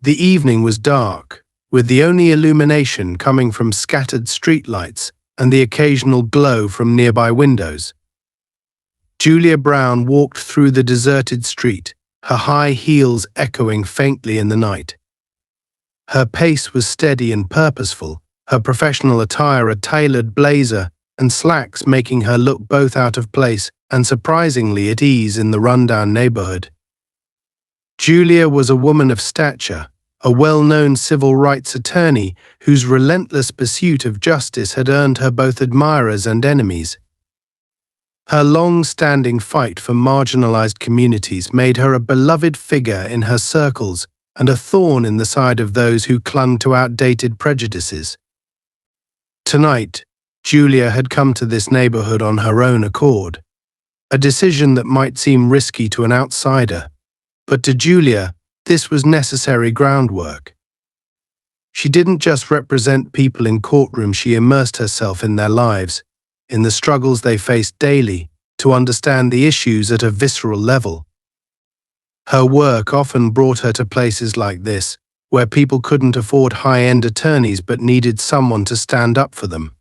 The evening was dark, with the only illumination coming from scattered streetlights and the occasional glow from nearby windows. Julia Brown walked through the deserted street, her high heels echoing faintly in the night. Her pace was steady and purposeful, her professional attire a tailored blazer and slacks making her look both out of place and surprisingly at ease in the rundown neighborhood. Julia was a woman of stature, a well-known civil rights attorney whose relentless pursuit of justice had earned her both admirers and enemies. Her long-standing fight for marginalized communities made her a beloved figure in her circles and a thorn in the side of those who clung to outdated prejudices. Tonight, Julia had come to this neighborhood on her own accord, a decision that might seem risky to an outsider, but to Julia, this was necessary groundwork. She didn't just represent people in courtrooms, she immersed herself in their lives, in the struggles they faced daily, to understand the issues at a visceral level. Her work often brought her to places like this, where people couldn't afford high-end attorneys but needed someone to stand up for them.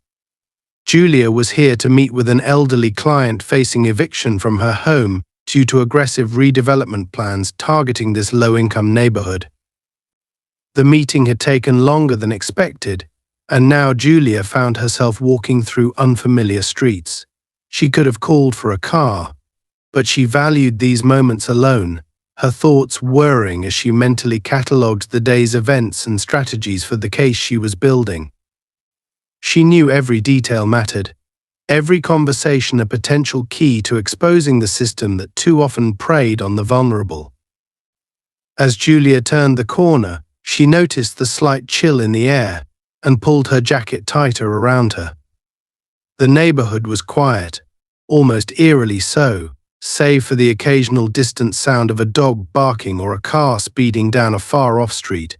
Julia was here to meet with an elderly client facing eviction from her home due to aggressive redevelopment plans targeting this low-income neighborhood. The meeting had taken longer than expected, and now Julia found herself walking through unfamiliar streets. She could have called for a car, but she valued these moments alone, her thoughts whirring as she mentally catalogued the day's events and strategies for the case she was building. She knew every detail mattered, every conversation a potential key to exposing the system that too often preyed on the vulnerable. As Julia turned the corner, she noticed the slight chill in the air and pulled her jacket tighter around her. The neighborhood was quiet, almost eerily so, save for the occasional distant sound of a dog barking or a car speeding down a far-off street.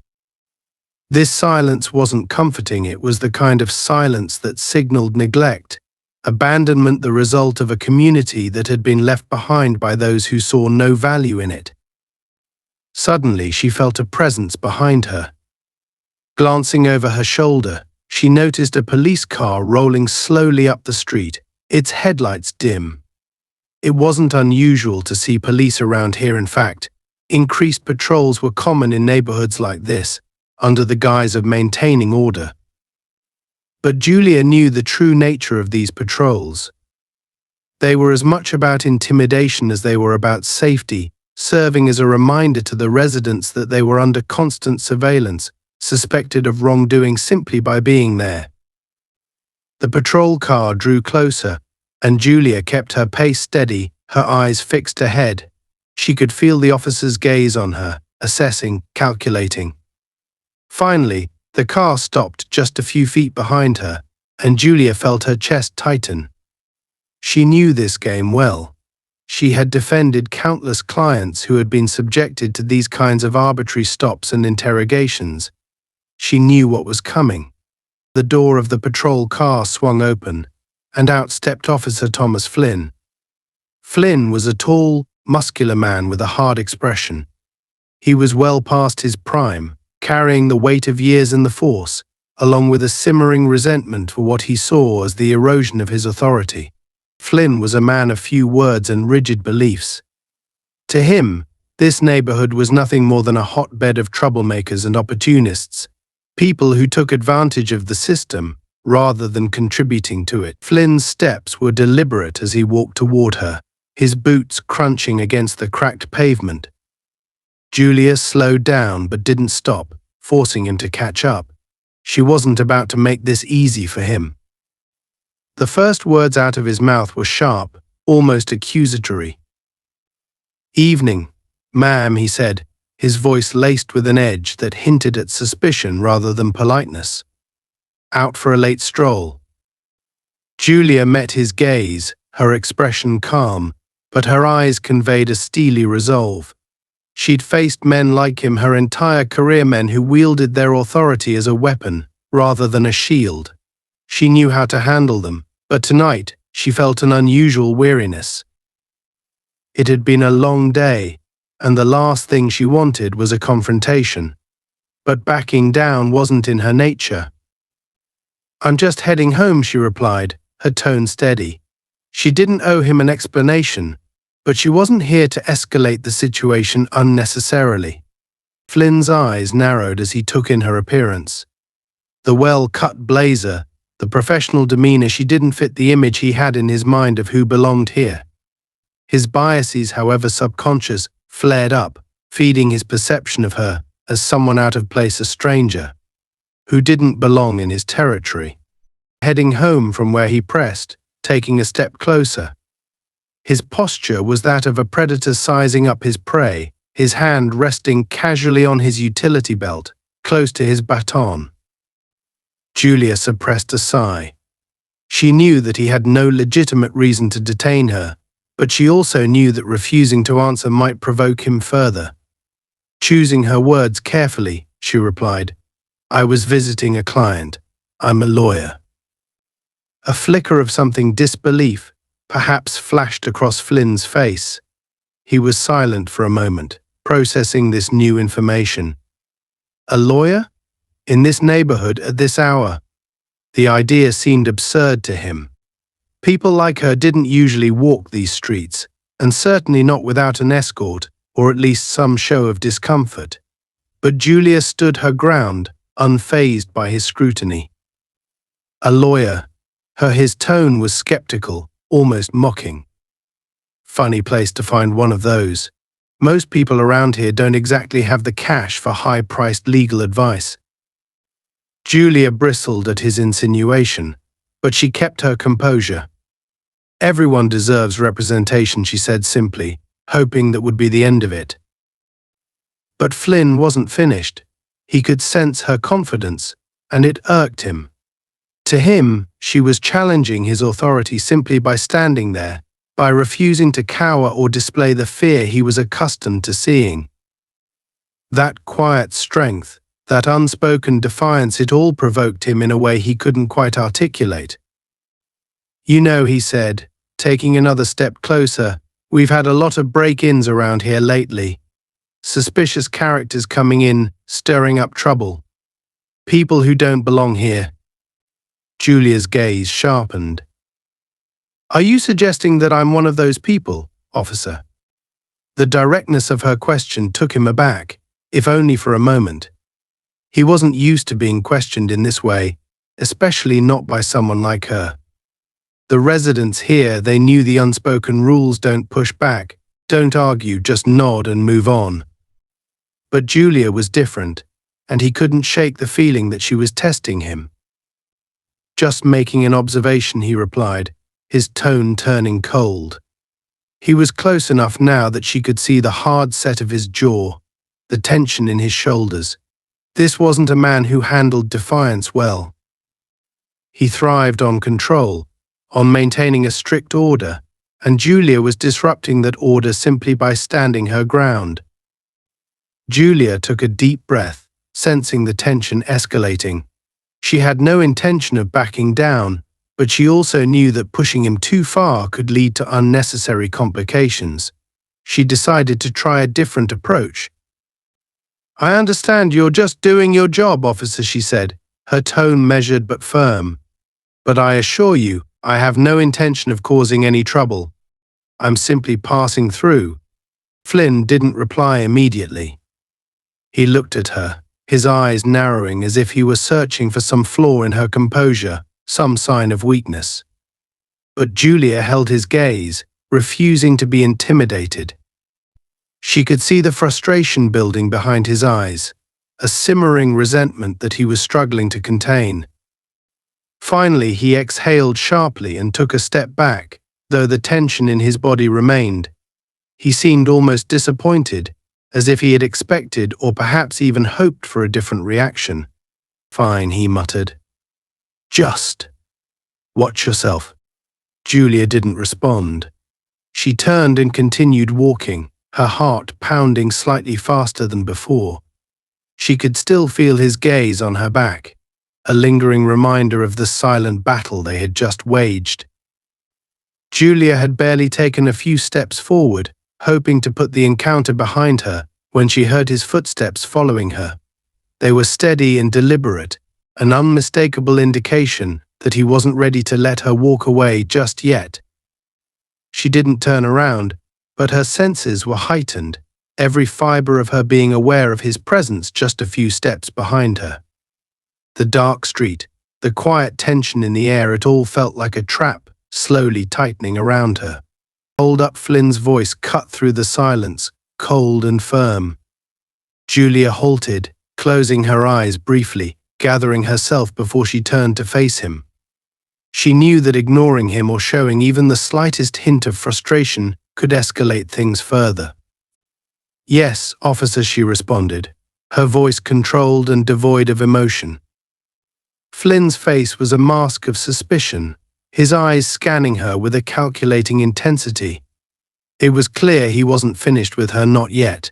This silence wasn't comforting, it was the kind of silence that signaled neglect, abandonment, the result of a community that had been left behind by those who saw no value in it. Suddenly, she felt a presence behind her. Glancing over her shoulder, she noticed a police car rolling slowly up the street, its headlights dim. It wasn't unusual to see police around here. In fact, increased patrols were common in neighborhoods like this, under the guise of maintaining order. But Julia knew the true nature of these patrols. They were as much about intimidation as they were about safety, serving as a reminder to the residents that they were under constant surveillance, suspected of wrongdoing simply by being there. The patrol car drew closer, and Julia kept her pace steady, her eyes fixed ahead. She could feel the officer's gaze on her, assessing, calculating. Finally, the car stopped just a few feet behind her, and Julia felt her chest tighten. She knew this game well. She had defended countless clients who had been subjected to these kinds of arbitrary stops and interrogations. She knew what was coming. The door of the patrol car swung open, and out stepped Officer Thomas Flynn. Flynn was a tall, muscular man with a hard expression. He was well past his prime, carrying the weight of years in the force, along with a simmering resentment for what he saw as the erosion of his authority. Flynn was a man of few words and rigid beliefs. To him, this neighborhood was nothing more than a hotbed of troublemakers and opportunists, people who took advantage of the system rather than contributing to it. Flynn's steps were deliberate as he walked toward her, his boots crunching against the cracked pavement. Julia slowed down but didn't stop, forcing him to catch up. She wasn't about to make this easy for him. The first words out of his mouth were sharp, almost accusatory. "Evening, ma'am," he said, his voice laced with an edge that hinted at suspicion rather than politeness. "Out for a late stroll?" Julia met his gaze, her expression calm, but her eyes conveyed a steely resolve. She'd faced men like him her entire career, men who wielded their authority as a weapon rather than a shield. She knew how to handle them, but tonight she felt an unusual weariness. It had been a long day, and the last thing she wanted was a confrontation. but backing down wasn't in her nature. "I'm just heading home," she replied, her tone steady. She didn't owe him an explanation, but she wasn't here to escalate the situation unnecessarily. Flynn's eyes narrowed as he took in her appearance. The well-cut blazer, the professional demeanor, she didn't fit the image he had in his mind of who belonged here. His biases, however subconscious, flared up, feeding his perception of her as someone out of place, a stranger, who didn't belong in his territory. Heading home from where he pressed, taking a step closer. His posture was that of a predator sizing up his prey, his hand resting casually on his utility belt, close to his baton. Julia suppressed a sigh. She knew that he had no legitimate reason to detain her, but she also knew that refusing to answer might provoke him further. Choosing her words carefully, she replied, "I was visiting a client. I'm a lawyer." A flicker of something disbelief, perhaps, flashed across Flynn's face. He was silent for a moment, processing this new information. A lawyer? In this neighborhood at this hour? The idea seemed absurd to him. People like her didn't usually walk these streets, and certainly not without an escort, or at least some show of discomfort. But Julia stood her ground, unfazed by his scrutiny. A lawyer. His tone was skeptical, almost mocking. Funny place to find one of those. Most people around here don't exactly have the cash for high-priced legal advice. Julia bristled at his insinuation, but she kept her composure. "Everyone deserves representation," she said simply, hoping that would be the end of it. But Flynn wasn't finished. He could sense her confidence, and it irked him. To him, she was challenging his authority simply by standing there, by refusing to cower or display the fear he was accustomed to seeing. That quiet strength, that unspoken defiance, it all provoked him in a way he couldn't quite articulate. "You know," he said, taking another step closer, "we've had a lot of break-ins around here lately. Suspicious characters coming in, stirring up trouble. People who don't belong here." Julia's gaze sharpened. "Are you suggesting that I'm one of those people, officer?" The directness of her question took him aback, if only for a moment. He wasn't used to being questioned in this way, especially not by someone like her. The residents here, they knew the unspoken rules: don't push back, don't argue, just nod and move on. But Julia was different, and he couldn't shake the feeling that she was testing him. "Just making an observation," he replied, his tone turning cold. He was close enough now that she could see the hard set of his jaw, the tension in his shoulders. This wasn't a man who handled defiance well. He thrived on control, on maintaining a strict order, and Julia was disrupting that order simply by standing her ground. Julia took a deep breath, sensing the tension escalating. She had no intention of backing down, but she also knew that pushing him too far could lead to unnecessary complications. She decided to try a different approach. "I understand you're just doing your job, officer," she said, her tone measured but firm. "But I assure you, I have no intention of causing any trouble. I'm simply passing through." Flynn didn't reply immediately. He looked at her, his eyes narrowing as if he were searching for some flaw in her composure, some sign of weakness. But Julia held his gaze, refusing to be intimidated. She could see the frustration building behind his eyes, a simmering resentment that he was struggling to contain. Finally, he exhaled sharply and took a step back, though the tension in his body remained. He seemed almost disappointed, as if he had expected or perhaps even hoped for a different reaction. "Fine," he muttered. "Just watch yourself." Julia didn't respond. She turned and continued walking, her heart pounding slightly faster than before. She could still feel his gaze on her back, a lingering reminder of the silent battle they had just waged. Julia had barely taken a few steps forward, hoping to put the encounter behind her, when she heard his footsteps following her. They were steady and deliberate, an unmistakable indication that he wasn't ready to let her walk away just yet. She didn't turn around, but her senses were heightened, every fiber of her being aware of his presence just a few steps behind her. The dark street, the quiet tension in the air, it all felt like a trap, slowly tightening around her. Hold up, Flynn's voice cut through the silence, cold and firm. Julia halted, closing her eyes briefly, gathering herself before she turned to face him. She knew that ignoring him or showing even the slightest hint of frustration could escalate things further. "Yes, officer," she responded, her voice controlled and devoid of emotion. Flynn's face was a mask of suspicion, his eyes scanning her with a calculating intensity. It was clear he wasn't finished with her, not yet.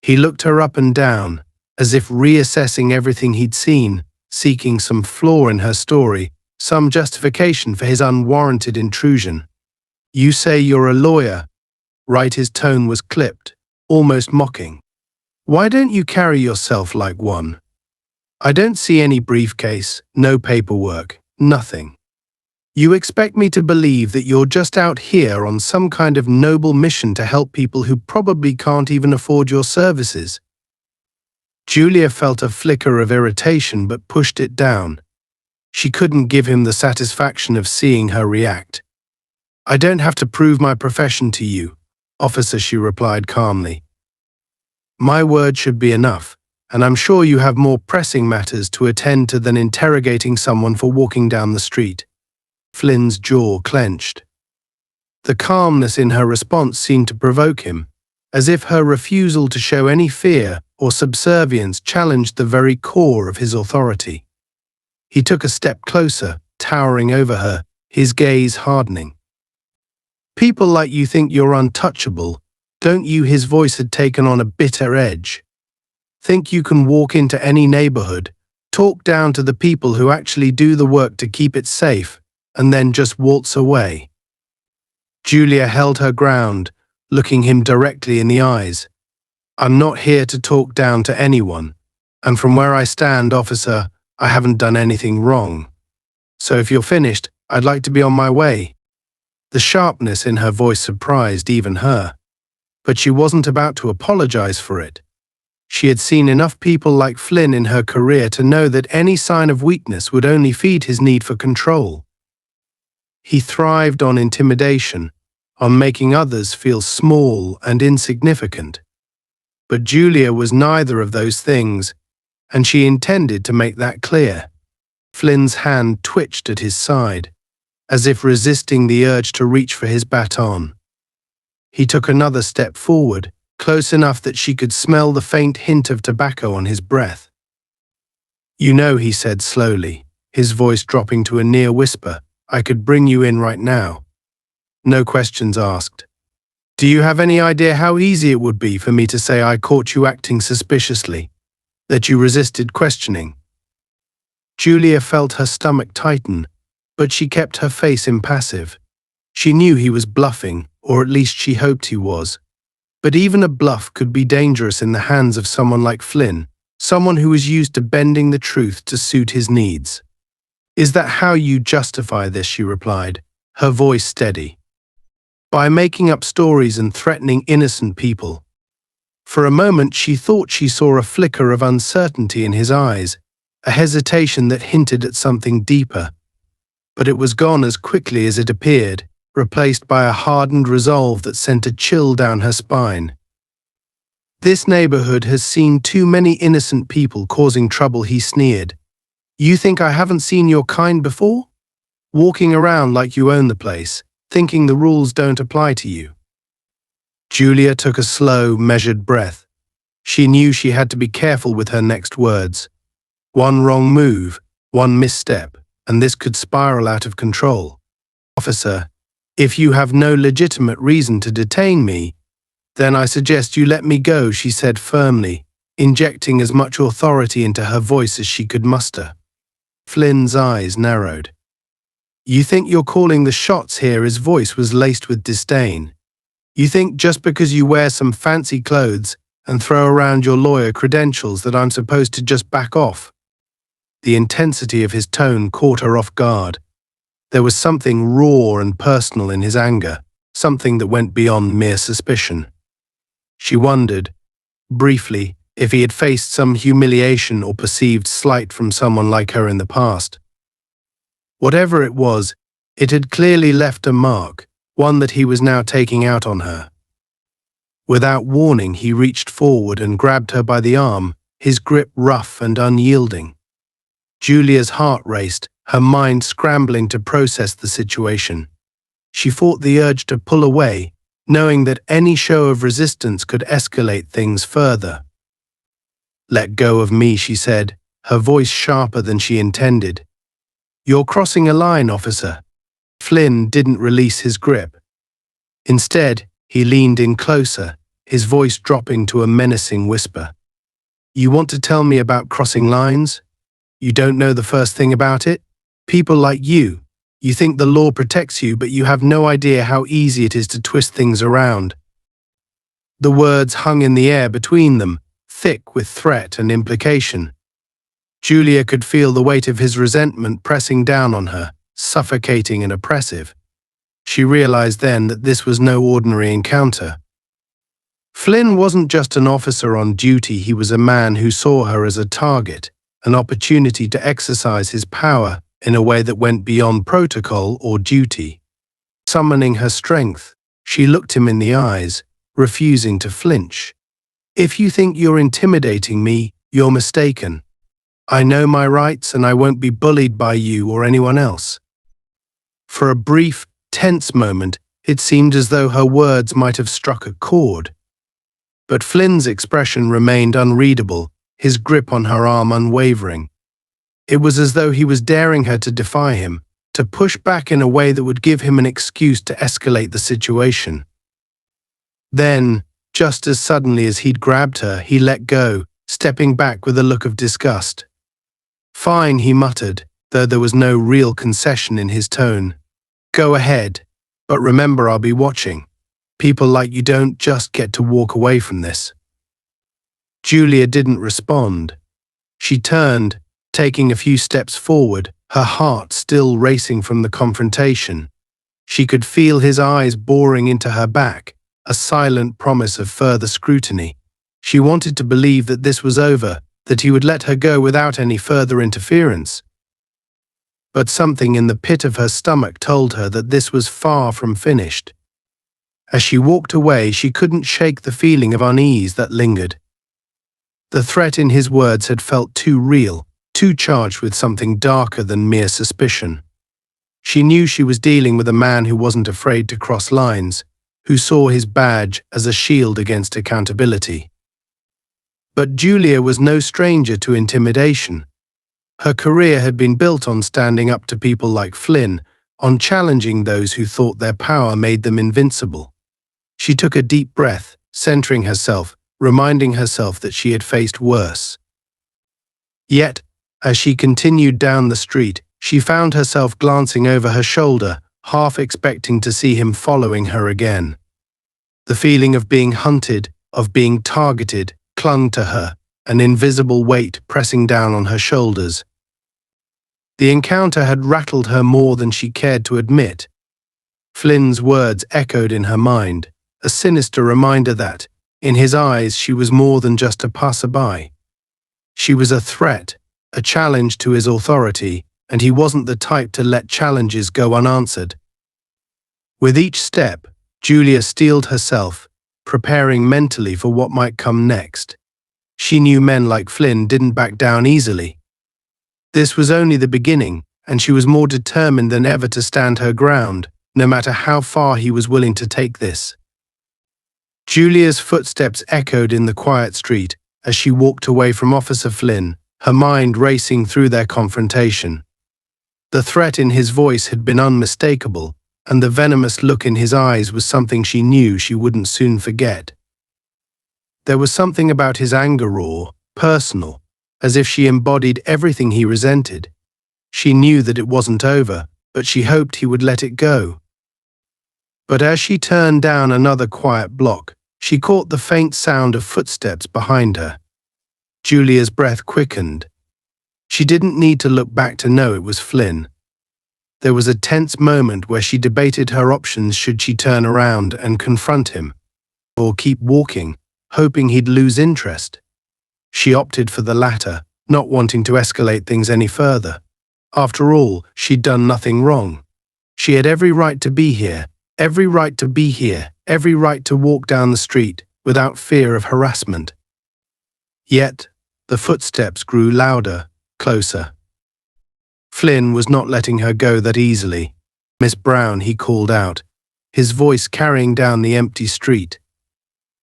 He looked her up and down, as if reassessing everything he'd seen, seeking some flaw in her story, some justification for his unwarranted intrusion. "You say you're a lawyer, right?" His tone was clipped, almost mocking. "Why don't you carry yourself like one? I don't see any briefcase, no paperwork, nothing. You expect me to believe that you're just out here on some kind of noble mission to help people who probably can't even afford your services?" Julia felt a flicker of irritation but pushed it down. She couldn't give him the satisfaction of seeing her react. "I don't have to prove my profession to you, officer," she replied calmly. "My word should be enough, and I'm sure you have more pressing matters to attend to than interrogating someone for walking down the street." Flynn's jaw clenched. The calmness in her response seemed to provoke him, as if her refusal to show any fear or subservience challenged the very core of his authority. He took a step closer, towering over her, his gaze hardening. "People like you think you're untouchable, don't you?" His voice had taken on a bitter edge. "Think you can walk into any neighborhood, talk down to the people who actually do the work to keep it safe, and then just waltz away?" Julia held her ground, looking him directly in the eyes. "I'm not here to talk down to anyone, and from where I stand, officer, I haven't done anything wrong. So if you're finished, I'd like to be on my way." The sharpness in her voice surprised even her, but she wasn't about to apologize for it. She had seen enough people like Flynn in her career to know that any sign of weakness would only feed his need for control. He thrived on intimidation, on making others feel small and insignificant. But Julia was neither of those things, and she intended to make that clear. Flynn's hand twitched at his side, as if resisting the urge to reach for his baton. He took another step forward, close enough that she could smell the faint hint of tobacco on his breath. "You know," he said slowly, his voice dropping to a near whisper, "I could bring you in right now. No questions asked. Do you have any idea how easy it would be for me to say I caught you acting suspiciously, that you resisted questioning?" Julia felt her stomach tighten, but she kept her face impassive. She knew he was bluffing, or at least she hoped he was. But even a bluff could be dangerous in the hands of someone like Flynn, someone who was used to bending the truth to suit his needs. "Is that how you justify this?" she replied, her voice steady. "By making up stories and threatening innocent people." For a moment she thought she saw a flicker of uncertainty in his eyes, a hesitation that hinted at something deeper. But it was gone as quickly as it appeared, replaced by a hardened resolve that sent a chill down her spine. "This neighborhood has seen too many innocent people causing trouble," he sneered. "You think I haven't seen your kind before? Walking around like you own the place, thinking the rules don't apply to you." Julia took a slow, measured breath. She knew she had to be careful with her next words. One wrong move, one misstep, and this could spiral out of control. "Officer, if you have no legitimate reason to detain me, then I suggest you let me go," she said firmly, injecting as much authority into her voice as she could muster. Flynn's eyes narrowed. "You think you're calling the shots here?" His voice was laced with disdain. "You think just because you wear some fancy clothes and throw around your lawyer credentials that I'm supposed to just back off?" The intensity of his tone caught her off guard. There was something raw and personal in his anger, something that went beyond mere suspicion. She wondered, briefly, if he had faced some humiliation or perceived slight from someone like her in the past. Whatever it was, it had clearly left a mark, one that he was now taking out on her. Without warning, he reached forward and grabbed her by the arm, his grip rough and unyielding. Julia's heart raced, her mind scrambling to process the situation. She fought the urge to pull away, knowing that any show of resistance could escalate things further. "Let go of me," she said, her voice sharper than she intended. "You're crossing a line, officer." Flynn didn't release his grip. Instead, he leaned in closer, his voice dropping to a menacing whisper. "You want to tell me about crossing lines? You don't know the first thing about it? People like you think the law protects you, but you have no idea how easy it is to twist things around." The words hung in the air between them, thick with threat and implication. Julia could feel the weight of his resentment pressing down on her, suffocating and oppressive. She realized then that this was no ordinary encounter. Flynn wasn't just an officer on duty, he was a man who saw her as a target, an opportunity to exercise his power in a way that went beyond protocol or duty. Summoning her strength, she looked him in the eyes, refusing to flinch. "If you think you're intimidating me, you're mistaken. I know my rights and I won't be bullied by you or anyone else." For a brief, tense moment, it seemed as though her words might have struck a chord. But Flynn's expression remained unreadable, his grip on her arm unwavering. It was as though he was daring her to defy him, to push back in a way that would give him an excuse to escalate the situation. Then, just as suddenly as he'd grabbed her, he let go, stepping back with a look of disgust. "Fine," he muttered, though there was no real concession in his tone. "Go ahead, but remember I'll be watching. People like you don't just get to walk away from this." Julia didn't respond. She turned, taking a few steps forward, her heart still racing from the confrontation. She could feel his eyes boring into her back, a silent promise of further scrutiny. She wanted to believe that this was over, that he would let her go without any further interference. But something in the pit of her stomach told her that this was far from finished. As she walked away, she couldn't shake the feeling of unease that lingered. The threat in his words had felt too real, too charged with something darker than mere suspicion. She knew she was dealing with a man who wasn't afraid to cross lines, who saw his badge as a shield against accountability. But Julia was no stranger to intimidation. Her career had been built on standing up to people like Flynn, on challenging those who thought their power made them invincible. She took a deep breath, centering herself, reminding herself that she had faced worse. Yet, as she continued down the street, she found herself glancing over her shoulder, half expecting to see him following her again. The feeling of being hunted, of being targeted, clung to her, an invisible weight pressing down on her shoulders. The encounter had rattled her more than she cared to admit. Flynn's words echoed in her mind, a sinister reminder that, in his eyes, she was more than just a passerby. She was a threat, a challenge to his authority, and he wasn't the type to let challenges go unanswered. With each step, Julia steeled herself, preparing mentally for what might come next. She knew men like Flynn didn't back down easily. This was only the beginning, and she was more determined than ever to stand her ground, no matter how far he was willing to take this. Julia's footsteps echoed in the quiet street as she walked away from Officer Flynn, her mind racing through their confrontation. The threat in his voice had been unmistakable, and the venomous look in his eyes was something she knew she wouldn't soon forget. There was something about his anger raw, personal, as if she embodied everything he resented. She knew that it wasn't over, but she hoped he would let it go. But as she turned down another quiet block, She caught the faint sound of footsteps behind her. Julia's breath quickened. She didn't need to look back to know it was Flynn. There was a tense moment where she debated her options should she turn around and confront him, or keep walking, hoping he'd lose interest. She opted for the latter, not wanting to escalate things any further. After all, she'd done nothing wrong. She had every right to be here, every right to be here, every right to walk down the street without fear of harassment. Yet, the footsteps grew louder, closer. Flynn was not letting her go that easily. "Miss Brown," he called out, his voice carrying down the empty street.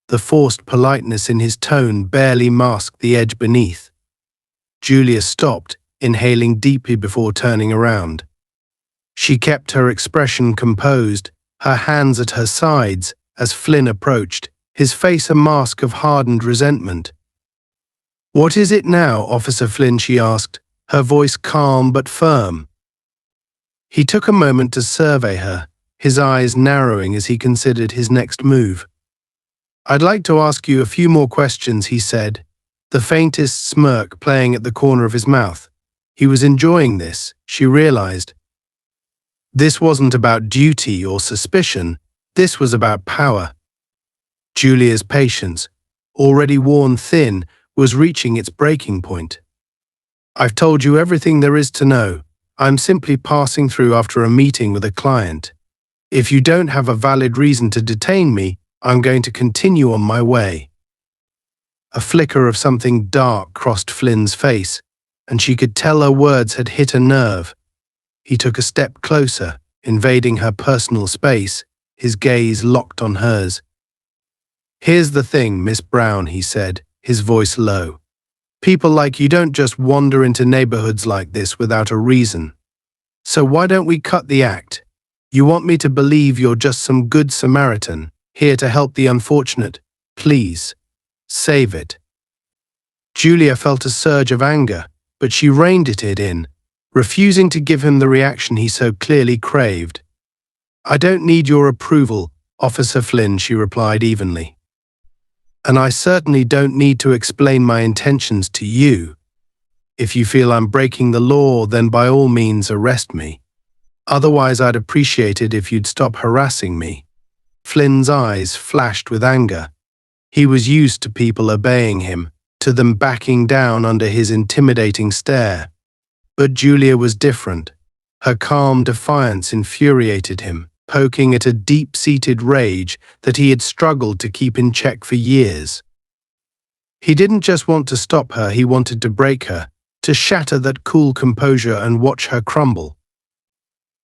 The forced politeness in his tone barely masked the edge beneath. Julia stopped, inhaling deeply before turning around. She kept her expression composed, her hands at her sides, as Flynn approached, his face a mask of hardened resentment. "What is it now, Officer Flynn?" she asked, her voice calm but firm. He took a moment to survey her, his eyes narrowing as he considered his next move. "I'd like to ask you a few more questions," he said, the faintest smirk playing at the corner of his mouth. He was enjoying this, she realized. This wasn't about duty or suspicion, this was about power. Julia's patience, already worn thin, was reaching its breaking point. "I've told you everything there is to know. I'm simply passing through after a meeting with a client. If you don't have a valid reason to detain me, I'm going to continue on my way." A flicker of something dark crossed Flynn's face, and she could tell her words had hit a nerve. He took a step closer, invading her personal space, his gaze locked on hers. "Here's the thing, Miss Brown," he said, his voice low. "People like you don't just wander into neighborhoods like this without a reason. So why don't we cut the act? You want me to believe you're just some good Samaritan, here to help the unfortunate. Please, save it." Julia felt a surge of anger, but she reined it in, refusing to give him the reaction he so clearly craved. "I don't need your approval, Officer Flynn," she replied evenly. "And I certainly don't need to explain my intentions to you. If you feel I'm breaking the law, then by all means arrest me. Otherwise, I'd appreciate it if you'd stop harassing me." Flynn's eyes flashed with anger. He was used to people obeying him, to them backing down under his intimidating stare. But Julia was different. Her calm defiance infuriated him, poking at a deep-seated rage that he had struggled to keep in check for years. He didn't just want to stop her, he wanted to break her, to shatter that cool composure and watch her crumble.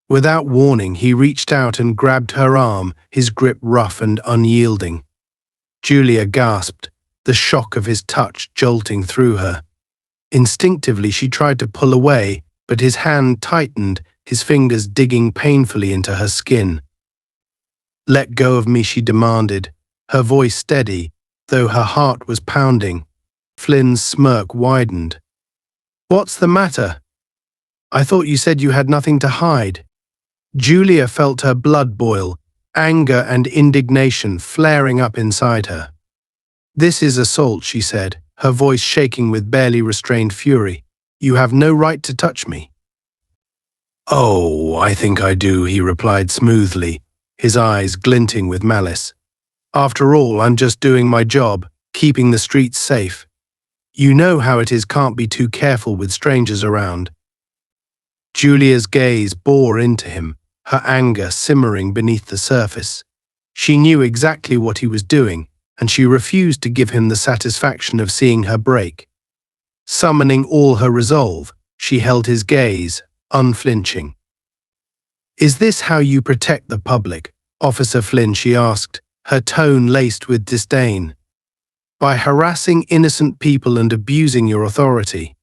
Without warning, he reached out and grabbed her arm, his grip rough and unyielding. Julia gasped, the shock of his touch jolting through her. Instinctively, she tried to pull away, but his hand tightened, his fingers digging painfully into her skin. "Let go of me," she demanded, her voice steady, though her heart was pounding. Flynn's smirk widened. "What's the matter? I thought you said you had nothing to hide." Julia felt her blood boil, anger and indignation flaring up inside her. "This is assault," she said, her voice shaking with barely restrained fury. "You have no right to touch me." "Oh, I think I do," he replied smoothly, his eyes glinting with malice. "After all, I'm just doing my job, keeping the streets safe. You know how it is, can't be too careful with strangers around." Julia's gaze bore into him, her anger simmering beneath the surface. She knew exactly what he was doing, and she refused to give him the satisfaction of seeing her break. Summoning all her resolve, she held his gaze, unflinching. "Is this how you protect the public, Officer Flynn?" she asked, her tone laced with disdain. "By harassing innocent people and abusing your authority?"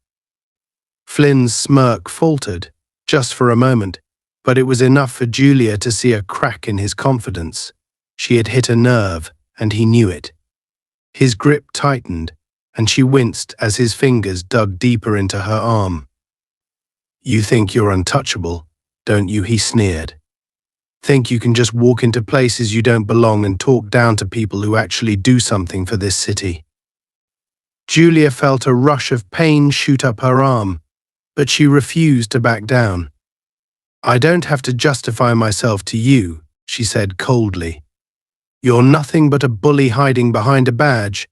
Flynn's smirk faltered, just for a moment, but it was enough for Julia to see a crack in his confidence. She had hit a nerve, and he knew it. His grip tightened, and she winced as his fingers dug deeper into her arm. "You think you're untouchable, don't you?" he sneered. think you can just walk into places you don't belong and talk down to people who actually do something for this city. Julia felt a rush of pain shoot up her arm, but she refused to back down. "I don't have to justify myself to you," she said coldly. "You're nothing but a bully hiding behind a badge."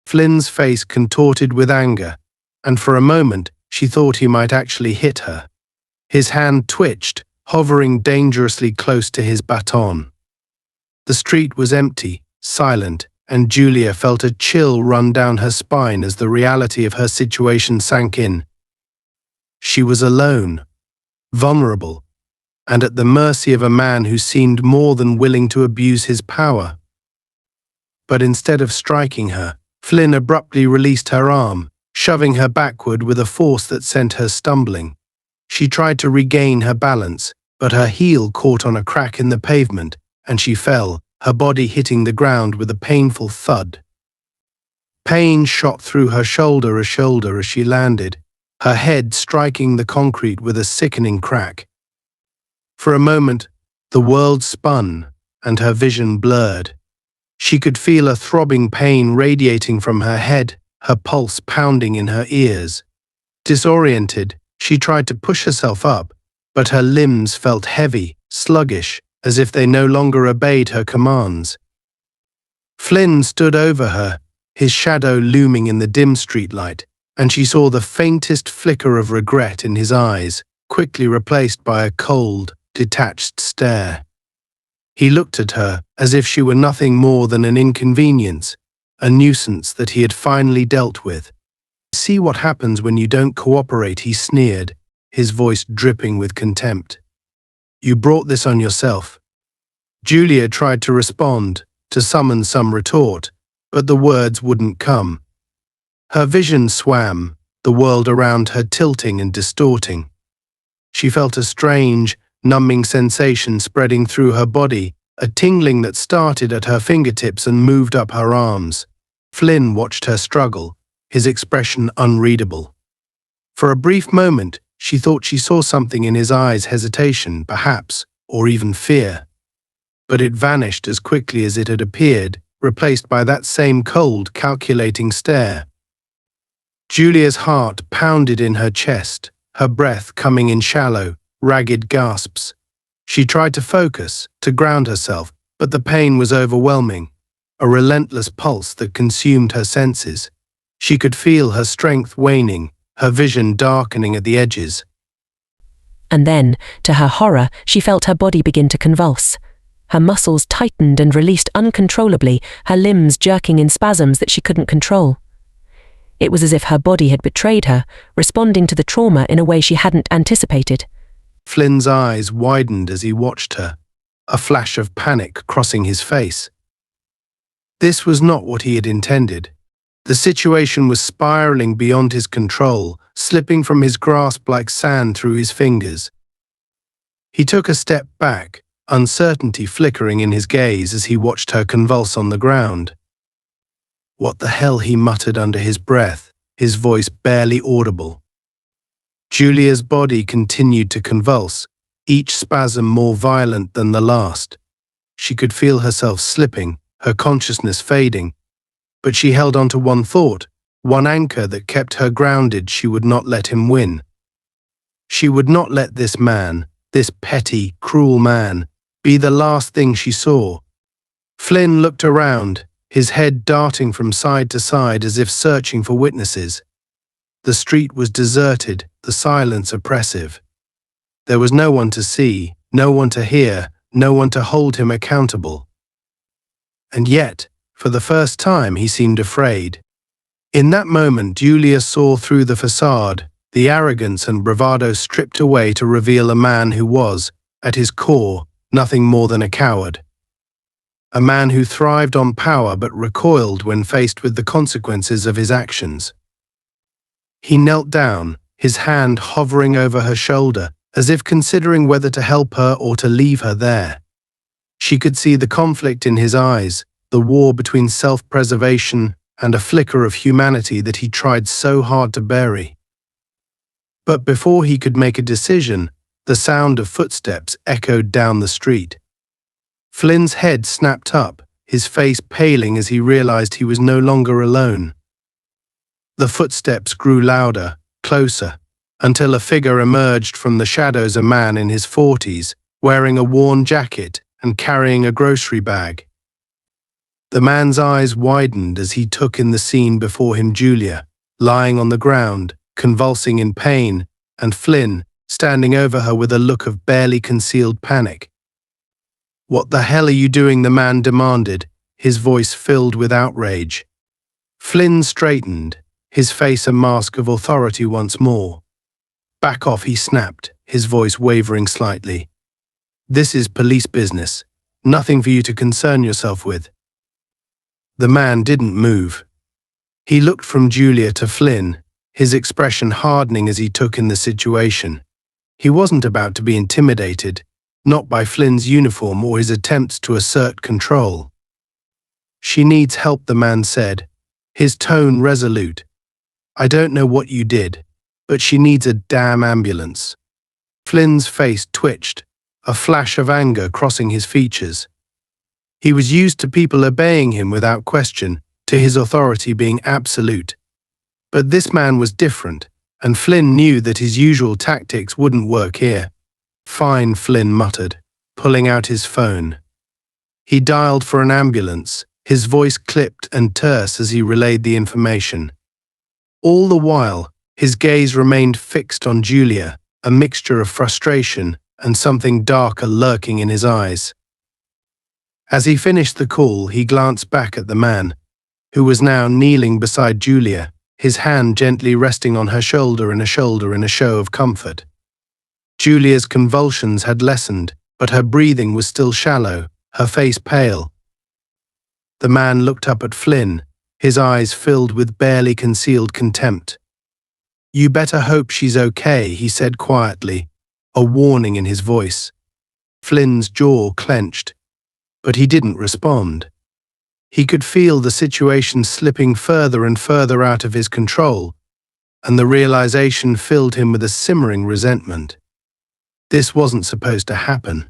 Flynn's face contorted with anger, and for a moment she thought he might actually hit her. His hand twitched, hovering dangerously close to his baton. The street was empty, silent, and Julia felt a chill run down her spine as the reality of her situation sank in. She was alone, vulnerable, and at the mercy of a man who seemed more than willing to abuse his power. But instead of striking her, Flynn abruptly released her arm, shoving her backward with a force that sent her stumbling. She tried to regain her balance, but her heel caught on a crack in the pavement, and she fell, her body hitting the ground with a painful thud. Pain shot through her shoulder as she landed, her head striking the concrete with a sickening crack. For a moment, the world spun, and her vision blurred. She could feel a throbbing pain radiating from her head, her pulse pounding in her ears. Disoriented, she tried to push herself up, but her limbs felt heavy, sluggish, as if they no longer obeyed her commands. Flynn stood over her, his shadow looming in the dim streetlight, and she saw the faintest flicker of regret in his eyes, quickly replaced by a cold, detached stare. He looked at her as if she were nothing more than an inconvenience, a nuisance that he had finally dealt with. "See what happens when you don't cooperate," he sneered, his voice dripping with contempt. "You brought this on yourself." Julia tried to respond, to summon some retort, but the words wouldn't come. Her vision swam, the world around her tilting and distorting. She felt a strange, numbing sensation spreading through her body, a tingling that started at her fingertips and moved up her arms. Flynn watched her struggle, his expression unreadable. For a brief moment, she thought she saw something in his eyes, hesitation, perhaps, or even fear. But it vanished as quickly as it had appeared, replaced by that same cold, calculating stare. Julia's heart pounded in her chest, her breath coming in shallow, ragged gasps. She tried to focus, to ground herself, but the pain was overwhelming, a relentless pulse that consumed her senses. She could feel her strength waning, her vision darkening at the edges. And then, to her horror, she felt her body begin to convulse. Her muscles tightened and released uncontrollably, her limbs jerking in spasms that she couldn't control. It was as if her body had betrayed her, responding to the trauma in a way she hadn't anticipated. Flynn's eyes widened as he watched her, a flash of panic crossing his face. This was not what he had intended. The situation was spiraling beyond his control, slipping from his grasp like sand through his fingers. He took a step back, uncertainty flickering in his gaze as he watched her convulse on the ground. "What the hell?" he muttered under his breath, his voice barely audible. Julia's body continued to convulse, each spasm more violent than the last. She could feel herself slipping, her consciousness fading, but she held on to one thought, one anchor that kept her grounded. She would not let him win. She would not let this man, this petty, cruel man, be the last thing she saw. Flynn looked around, his head darting from side to side as if searching for witnesses. The street was deserted, the silence oppressive. There was no one to see, no one to hear, no one to hold him accountable. And yet, for the first time, he seemed afraid. In that moment, Julia saw through the facade, the arrogance and bravado stripped away to reveal a man who was, at his core, nothing more than a coward. A man who thrived on power but recoiled when faced with the consequences of his actions. He knelt down, his hand hovering over her shoulder, as if considering whether to help her or to leave her there. She could see the conflict in his eyes, the war between self-preservation and a flicker of humanity that he tried so hard to bury. But before he could make a decision, the sound of footsteps echoed down the street. Flynn's head snapped up, his face paling as he realized he was no longer alone. The footsteps grew louder, closer, until a figure emerged from the shadows, a man in his 40s, wearing a worn jacket and carrying a grocery bag. The man's eyes widened as he took in the scene before him: Julia, lying on the ground, convulsing in pain, and Flynn, standing over her with a look of barely concealed panic. "What the hell are you doing?" the man demanded, his voice filled with outrage. Flynn straightened, his face a mask of authority once more. "Back off," he snapped, his voice wavering slightly. "This is police business, nothing for you to concern yourself with." The man didn't move. He looked from Julia to Flynn, his expression hardening as he took in the situation. He wasn't about to be intimidated, not by Flynn's uniform or his attempts to assert control. "She needs help," the man said, his tone resolute. "I don't know what you did, but she needs a damn ambulance." Flynn's face twitched, a flash of anger crossing his features. He was used to people obeying him without question, to his authority being absolute. But this man was different, and Flynn knew that his usual tactics wouldn't work here. "Fine," Flynn muttered, pulling out his phone. He dialed for an ambulance, his voice clipped and terse as he relayed the information. All the while, his gaze remained fixed on Julia, a mixture of frustration and something darker lurking in his eyes. As he finished the call, he glanced back at the man, who was now kneeling beside Julia, his hand gently resting on her shoulder in a show of comfort. Julia's convulsions had lessened, but her breathing was still shallow, her face pale. The man looked up at Flynn, his eyes filled with barely concealed contempt. "You better hope she's okay," he said quietly, a warning in his voice. Flynn's jaw clenched, but he didn't respond. He could feel the situation slipping further and further out of his control, and the realization filled him with a simmering resentment. This wasn't supposed to happen.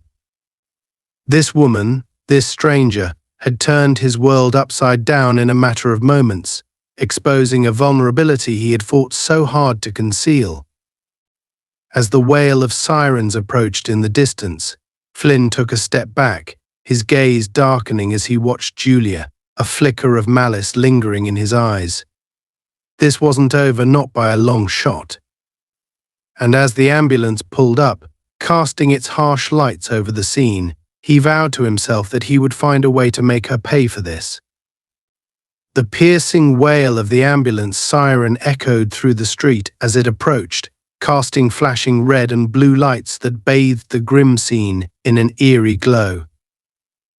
This woman, this stranger, had turned his world upside down in a matter of moments, exposing a vulnerability he had fought so hard to conceal. As the wail of sirens approached in the distance, Flynn took a step back, his gaze darkening as he watched Julia, a flicker of malice lingering in his eyes. This wasn't over, not by a long shot. And as the ambulance pulled up, casting its harsh lights over the scene, he vowed to himself that he would find a way to make her pay for this. The piercing wail of the ambulance siren echoed through the street as it approached, casting flashing red and blue lights that bathed the grim scene in an eerie glow.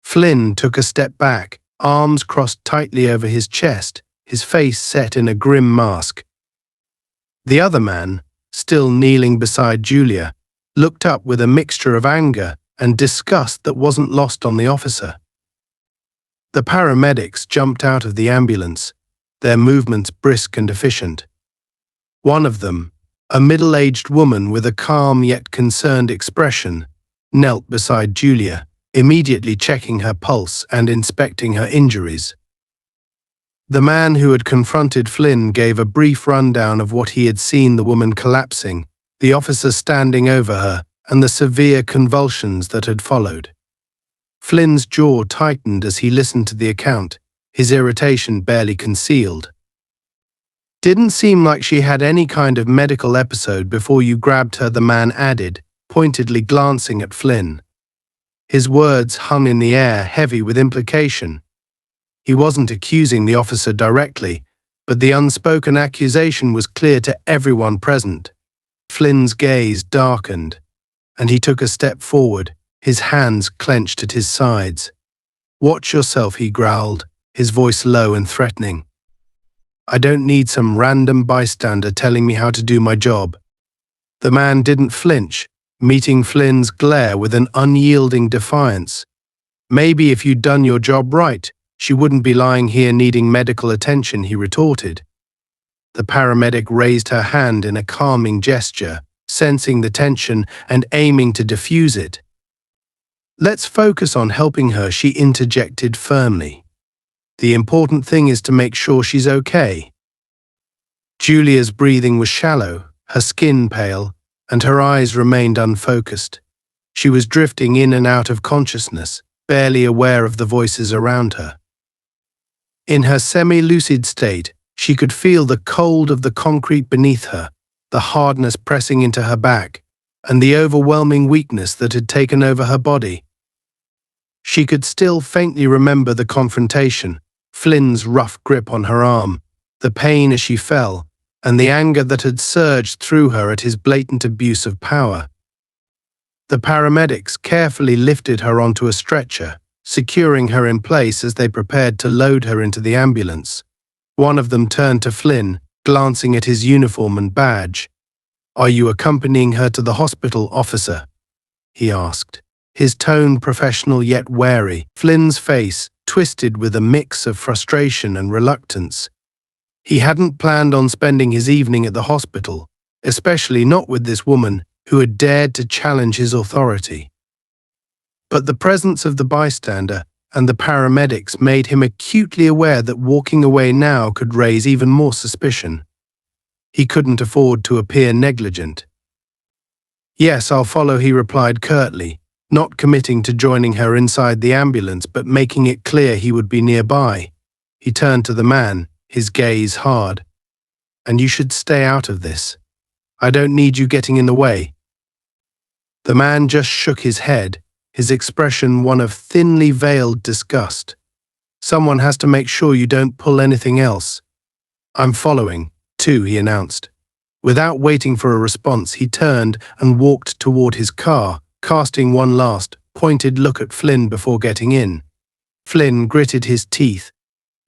Flynn took a step back, arms crossed tightly over his chest, his face set in a grim mask. The other man, still kneeling beside Julia, looked up with a mixture of anger and disgust that wasn't lost on the officer. The paramedics jumped out of the ambulance, their movements brisk and efficient. One of them, a middle-aged woman with a calm yet concerned expression, knelt beside Julia, immediately checking her pulse and inspecting her injuries. The man who had confronted Flynn gave a brief rundown of what he had seen: the woman collapsing, the officer standing over her, and the severe convulsions that had followed. Flynn's jaw tightened as he listened to the account, his irritation barely concealed. "Didn't seem like she had any kind of medical episode before you grabbed her," the man added, pointedly glancing at Flynn. His words hung in the air, heavy with implication. He wasn't accusing the officer directly, but the unspoken accusation was clear to everyone present. Flynn's gaze darkened, and he took a step forward, his hands clenched at his sides. "Watch yourself," he growled, his voice low and threatening. "I don't need some random bystander telling me how to do my job." The man didn't flinch, meeting Flynn's glare with an unyielding defiance. "Maybe if you'd done your job right, she wouldn't be lying here needing medical attention," he retorted. The paramedic raised her hand in a calming gesture, sensing the tension and aiming to diffuse it. Let's focus on helping her, she interjected firmly. The important thing is to make sure she's okay. Julia's breathing was shallow, her skin pale, and her eyes remained unfocused. She was drifting in and out of consciousness, barely aware of the voices around her. In her semi-lucid state, she could feel the cold of the concrete beneath her, the hardness pressing into her back, and the overwhelming weakness that had taken over her body. She could still faintly remember the confrontation, Flynn's rough grip on her arm, the pain as she fell, and the anger that had surged through her at his blatant abuse of power. The paramedics carefully lifted her onto a stretcher, securing her in place as they prepared to load her into the ambulance. One of them turned to Flynn, glancing at his uniform and badge. "Are you accompanying her to the hospital, officer?" he asked, his tone professional yet wary. Flynn's face twisted with a mix of frustration and reluctance. He hadn't planned on spending his evening at the hospital, especially not with this woman who had dared to challenge his authority. But the presence of the bystander and the paramedics made him acutely aware that walking away now could raise even more suspicion. He couldn't afford to appear negligent. "Yes, I'll follow," he replied curtly, not committing to joining her inside the ambulance but making it clear he would be nearby. He turned to the man, his gaze hard. "And you should stay out of this. I don't need you getting in the way." The man just shook his head, his expression one of thinly veiled disgust. "Someone has to make sure you don't pull anything else." "I'm following, too," he announced. Without waiting for a response, he turned and walked toward his car, casting one last, pointed look at Flynn before getting in. Flynn gritted his teeth,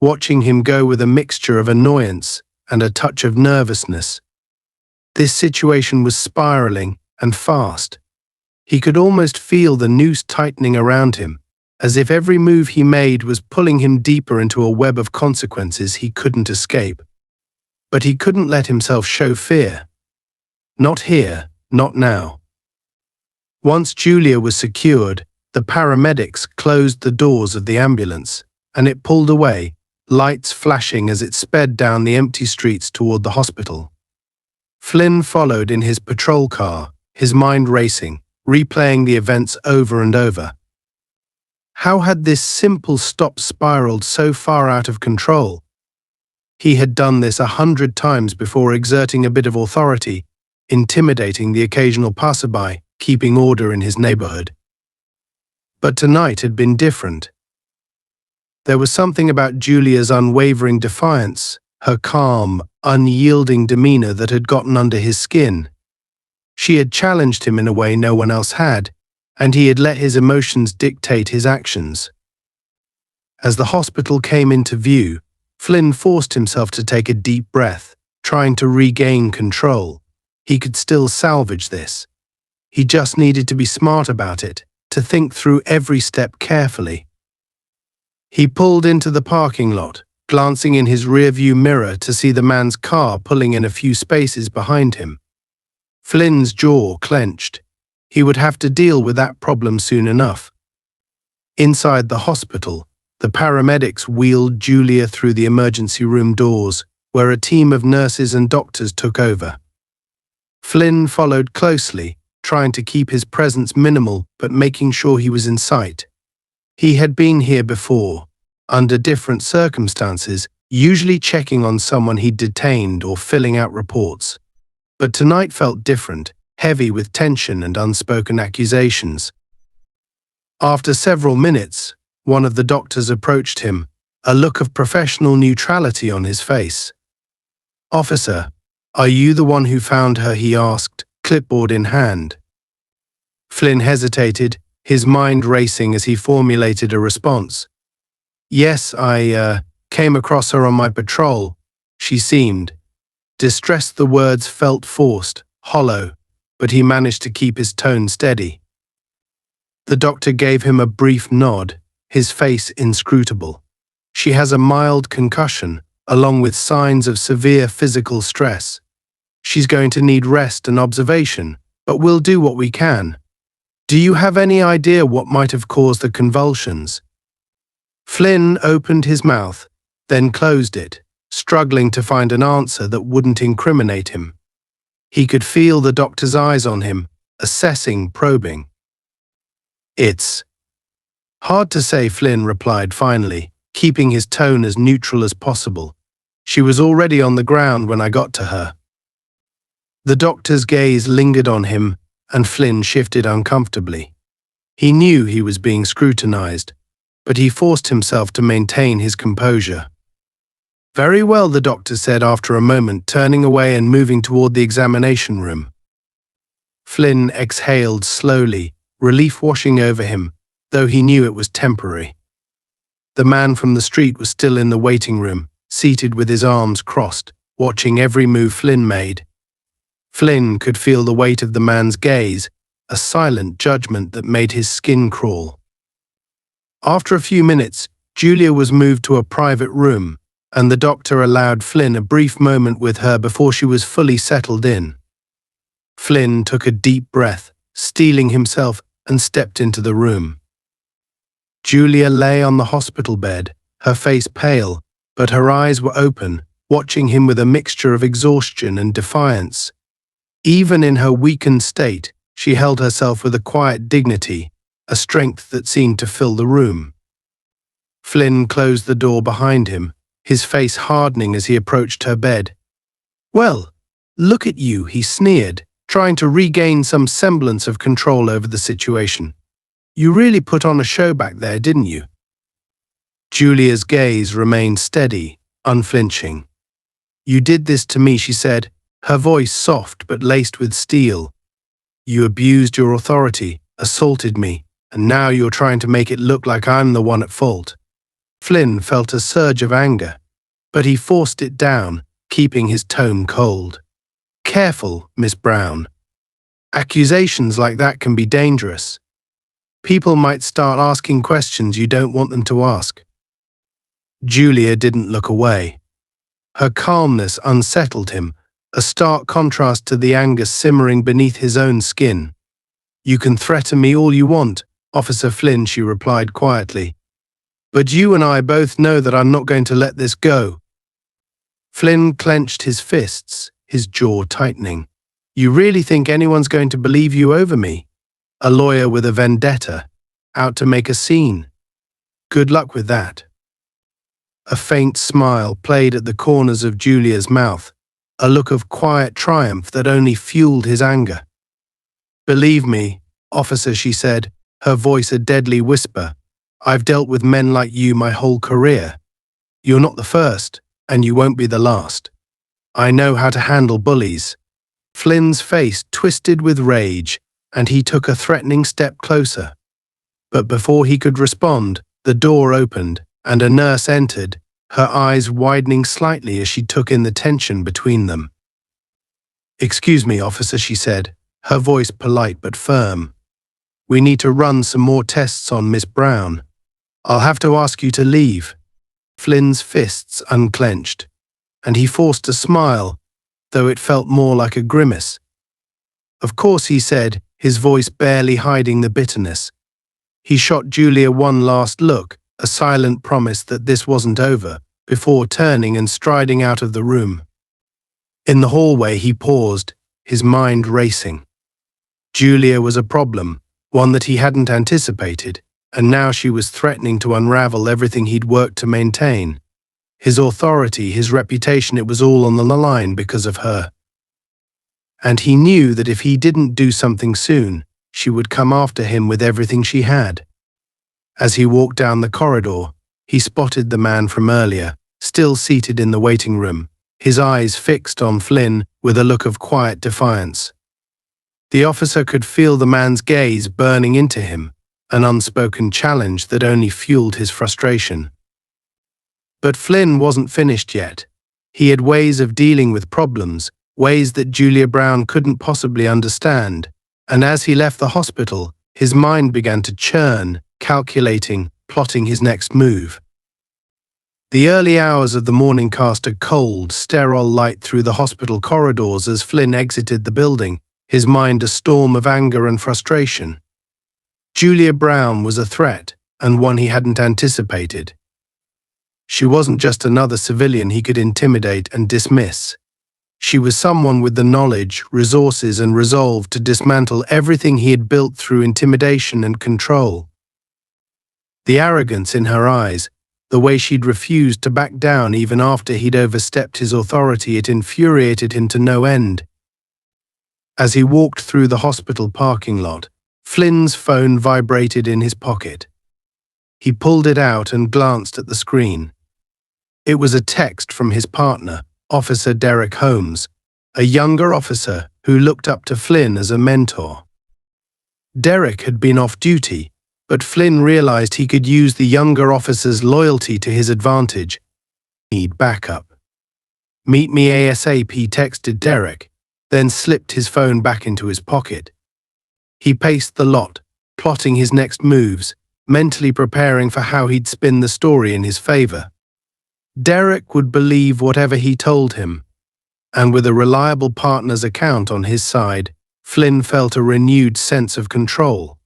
watching him go with a mixture of annoyance and a touch of nervousness. This situation was spiraling and fast. He could almost feel the noose tightening around him, as if every move he made was pulling him deeper into a web of consequences he couldn't escape. But he couldn't let himself show fear. Not here, not now. Once Julia was secured, the paramedics closed the doors of the ambulance, and it pulled away, lights flashing as it sped down the empty streets toward the hospital. Flynn followed in his patrol car, his mind racing, replaying the events over and over. How had this simple stop spiraled so far out of control? He had done this 100 times before, exerting a bit of authority, intimidating the occasional passerby, keeping order in his neighborhood. But tonight had been different. There was something about Julia's unwavering defiance, her calm, unyielding demeanor that had gotten under his skin. She had challenged him in a way no one else had, and he had let his emotions dictate his actions. As the hospital came into view, Flynn forced himself to take a deep breath, trying to regain control. He could still salvage this. He just needed to be smart about it, to think through every step carefully. He pulled into the parking lot, glancing in his rearview mirror to see the man's car pulling in a few spaces behind him. Flynn's jaw clenched. He would have to deal with that problem soon enough. Inside the hospital, the paramedics wheeled Julia through the emergency room doors, where a team of nurses and doctors took over. Flynn followed closely, trying to keep his presence minimal but making sure he was in sight. He had been here before, under different circumstances, usually checking on someone he'd detained or filling out reports. But tonight felt different, heavy with tension and unspoken accusations. After several minutes, one of the doctors approached him, a look of professional neutrality on his face. "Officer, are you the one who found her?" he asked, clipboard in hand. Flynn hesitated, his mind racing as he formulated a response. "Yes, I came across her on my patrol," she seemed. Distressed, the words felt forced, hollow, but he managed to keep his tone steady. The doctor gave him a brief nod, his face inscrutable. "She has a mild concussion, along with signs of severe physical stress. She's going to need rest and observation, but we'll do what we can." Do you have any idea what might have caused the convulsions? Flynn opened his mouth, then closed it, struggling to find an answer that wouldn't incriminate him. He could feel the doctor's eyes on him, assessing, probing. It's hard to say, Flynn replied finally, keeping his tone as neutral as possible. She was already on the ground when I got to her. The doctor's gaze lingered on him, and Flynn shifted uncomfortably. He knew he was being scrutinized, but he forced himself to maintain his composure. Very well, the doctor said after a moment, turning away and moving toward the examination room. Flynn exhaled slowly, relief washing over him, though he knew it was temporary. The man from the street was still in the waiting room, seated with his arms crossed, watching every move Flynn made. Flynn could feel the weight of the man's gaze, a silent judgment that made his skin crawl. After a few minutes, Julia was moved to a private room, and the doctor allowed Flynn a brief moment with her before she was fully settled in. Flynn took a deep breath, steeling himself, and stepped into the room. Julia lay on the hospital bed, her face pale, but her eyes were open, watching him with a mixture of exhaustion and defiance. Even in her weakened state, she held herself with a quiet dignity, a strength that seemed to fill the room. Flynn closed the door behind him, his face hardening as he approached her bed. "Well, look at you," he sneered, trying to regain some semblance of control over the situation. "You really put on a show back there, didn't you?" Julia's gaze remained steady, unflinching. "You did this to me," she said, her voice soft but laced with steel. "You abused your authority, assaulted me, and now you're trying to make it look like I'm the one at fault." Flynn felt a surge of anger, but he forced it down, keeping his tone cold. "Careful, Miss Brown. Accusations like that can be dangerous. People might start asking questions you don't want them to ask." Julia didn't look away. Her calmness unsettled him, a stark contrast to the anger simmering beneath his own skin. "You can threaten me all you want, Officer Flynn," she replied quietly. "But you and I both know that I'm not going to let this go." Flynn clenched his fists, his jaw tightening. "You really think anyone's going to believe you over me? A lawyer with a vendetta, out to make a scene? Good luck with that." A faint smile played at the corners of Julia's mouth, a look of quiet triumph that only fueled his anger. "Believe me, officer," she said, her voice a deadly whisper, "I've dealt with men like you my whole career. You're not the first, and you won't be the last. I know how to handle bullies." Flynn's face twisted with rage, and he took a threatening step closer. But before he could respond, the door opened, and a nurse entered, her eyes widening slightly as she took in the tension between them. "Excuse me, officer," she said, her voice polite but firm. "We need to run some more tests on Miss Brown. I'll have to ask you to leave." Flynn's fists unclenched, and he forced a smile, though it felt more like a grimace. "Of course," he said, his voice barely hiding the bitterness. He shot Julia one last look, a silent promise that this wasn't over, before turning and striding out of the room. In the hallway he paused, his mind racing. Julia was a problem, one that he hadn't anticipated, and now she was threatening to unravel everything he'd worked to maintain. His authority, his reputation, it was all on the line because of her. And he knew that if he didn't do something soon, she would come after him with everything she had. As he walked down the corridor, he spotted the man from earlier, still seated in the waiting room, his eyes fixed on Flynn with a look of quiet defiance. The officer could feel the man's gaze burning into him, an unspoken challenge that only fueled his frustration. But Flynn wasn't finished yet. He had ways of dealing with problems, ways that Julia Brown couldn't possibly understand, and as he left the hospital, his mind began to churn, calculating, plotting his next move. The early hours of the morning cast a cold, sterile light through the hospital corridors as Flynn exited the building, his mind a storm of anger and frustration. Julia Brown was a threat, and one he hadn't anticipated. She wasn't just another civilian he could intimidate and dismiss. She was someone with the knowledge, resources, and resolve to dismantle everything he had built through intimidation and control. The arrogance in her eyes, the way she'd refused to back down even after he'd overstepped his authority, it infuriated him to no end. As he walked through the hospital parking lot, Flynn's phone vibrated in his pocket. He pulled it out and glanced at the screen. It was a text from his partner, Officer Derek Holmes, a younger officer who looked up to Flynn as a mentor. Derek had been off duty, but Flynn realized he could use the younger officer's loyalty to his advantage. Need backup. "Meet me ASAP," texted Derek, then slipped his phone back into his pocket. He paced the lot, plotting his next moves, mentally preparing for how he'd spin the story in his favor. Derek would believe whatever he told him, and with a reliable partner's account on his side, Flynn felt a renewed sense of control.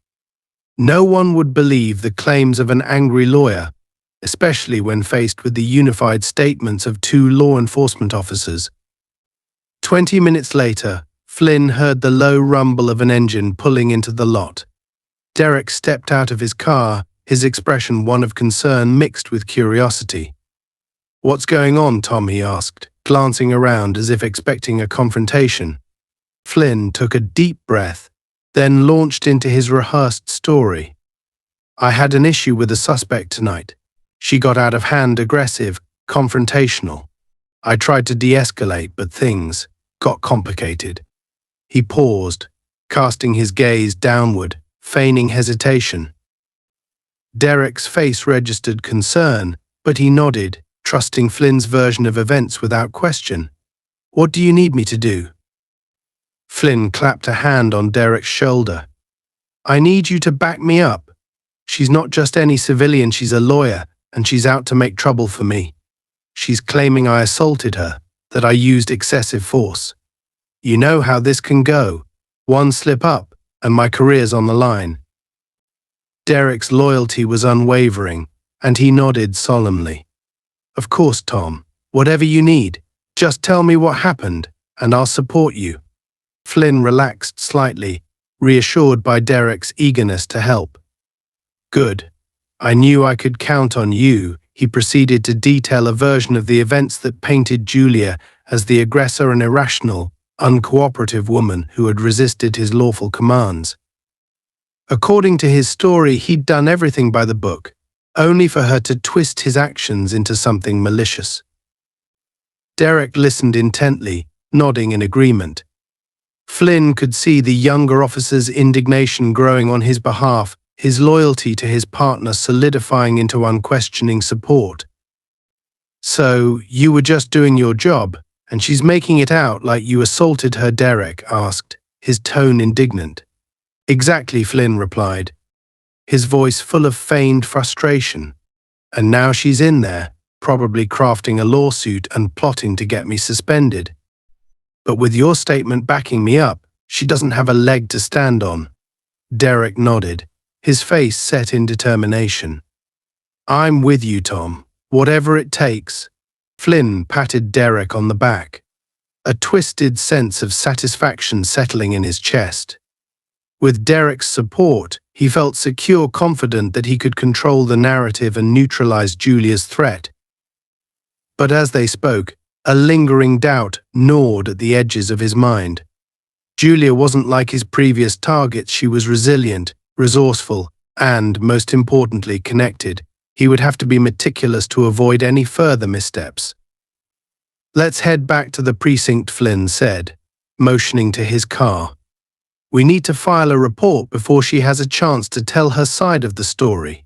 No one would believe the claims of an angry lawyer, especially when faced with the unified statements of two law enforcement officers. 20 minutes later, Flynn heard the low rumble of an engine pulling into the lot. Derek stepped out of his car, his expression one of concern mixed with curiosity. "What's going on, Tom?" he asked, glancing around as if expecting a confrontation. Flynn took a deep breath, then launched into his rehearsed story. "I had an issue with a suspect tonight. She got out of hand, aggressive, confrontational. I tried to de-escalate, but things got complicated." He paused, casting his gaze downward, feigning hesitation. Derek's face registered concern, but he nodded, trusting Flynn's version of events without question. "What do you need me to do?" Flynn clapped a hand on Derek's shoulder. "I need you to back me up. She's not just any civilian, she's a lawyer, and she's out to make trouble for me. She's claiming I assaulted her, that I used excessive force. You know how this can go. One slip up, and my career's on the line." Derek's loyalty was unwavering, and he nodded solemnly. "Of course, Tom. Whatever you need, just tell me what happened, and I'll support you." Flynn relaxed slightly, reassured by Derek's eagerness to help. "Good. I knew I could count on you." He proceeded to detail a version of the events that painted Julia as the aggressor and irrational, uncooperative woman who had resisted his lawful commands. According to his story, he'd done everything by the book, only for her to twist his actions into something malicious. Derek listened intently, nodding in agreement. Flynn could see the younger officer's indignation growing on his behalf, his loyalty to his partner solidifying into unquestioning support. "So, you were just doing your job, and she's making it out like you assaulted her?" Derek asked, his tone indignant. "Exactly," Flynn replied, his voice full of feigned frustration. "And now she's in there, probably crafting a lawsuit and plotting to get me suspended. But with your statement backing me up, she doesn't have a leg to stand on." Derek nodded, his face set in determination. "I'm with you, Tom. Whatever it takes." Flynn patted Derek on the back, a twisted sense of satisfaction settling in his chest. With Derek's support, he felt secure, confident that he could control the narrative and neutralize Julia's threat. But as they spoke, a lingering doubt gnawed at the edges of his mind. Julia wasn't like his previous targets. She was resilient, resourceful, and, most importantly, connected. He would have to be meticulous to avoid any further missteps. "Let's head back to the precinct," Flynn said, motioning to his car. "We need to file a report before she has a chance to tell her side of the story."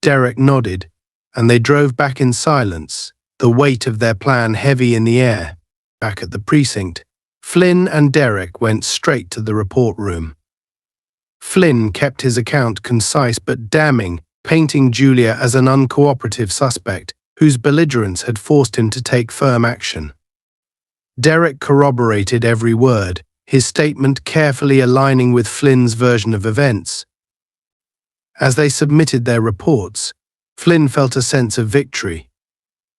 Derek nodded, and they drove back in silence, the weight of their plan heavy in the air. Back at the precinct, Flynn and Derek went straight to the report room. Flynn kept his account concise but damning, painting Julia as an uncooperative suspect whose belligerence had forced him to take firm action. Derek corroborated every word, his statement carefully aligning with Flynn's version of events, As they submitted their reports, Flynn felt a sense of victory.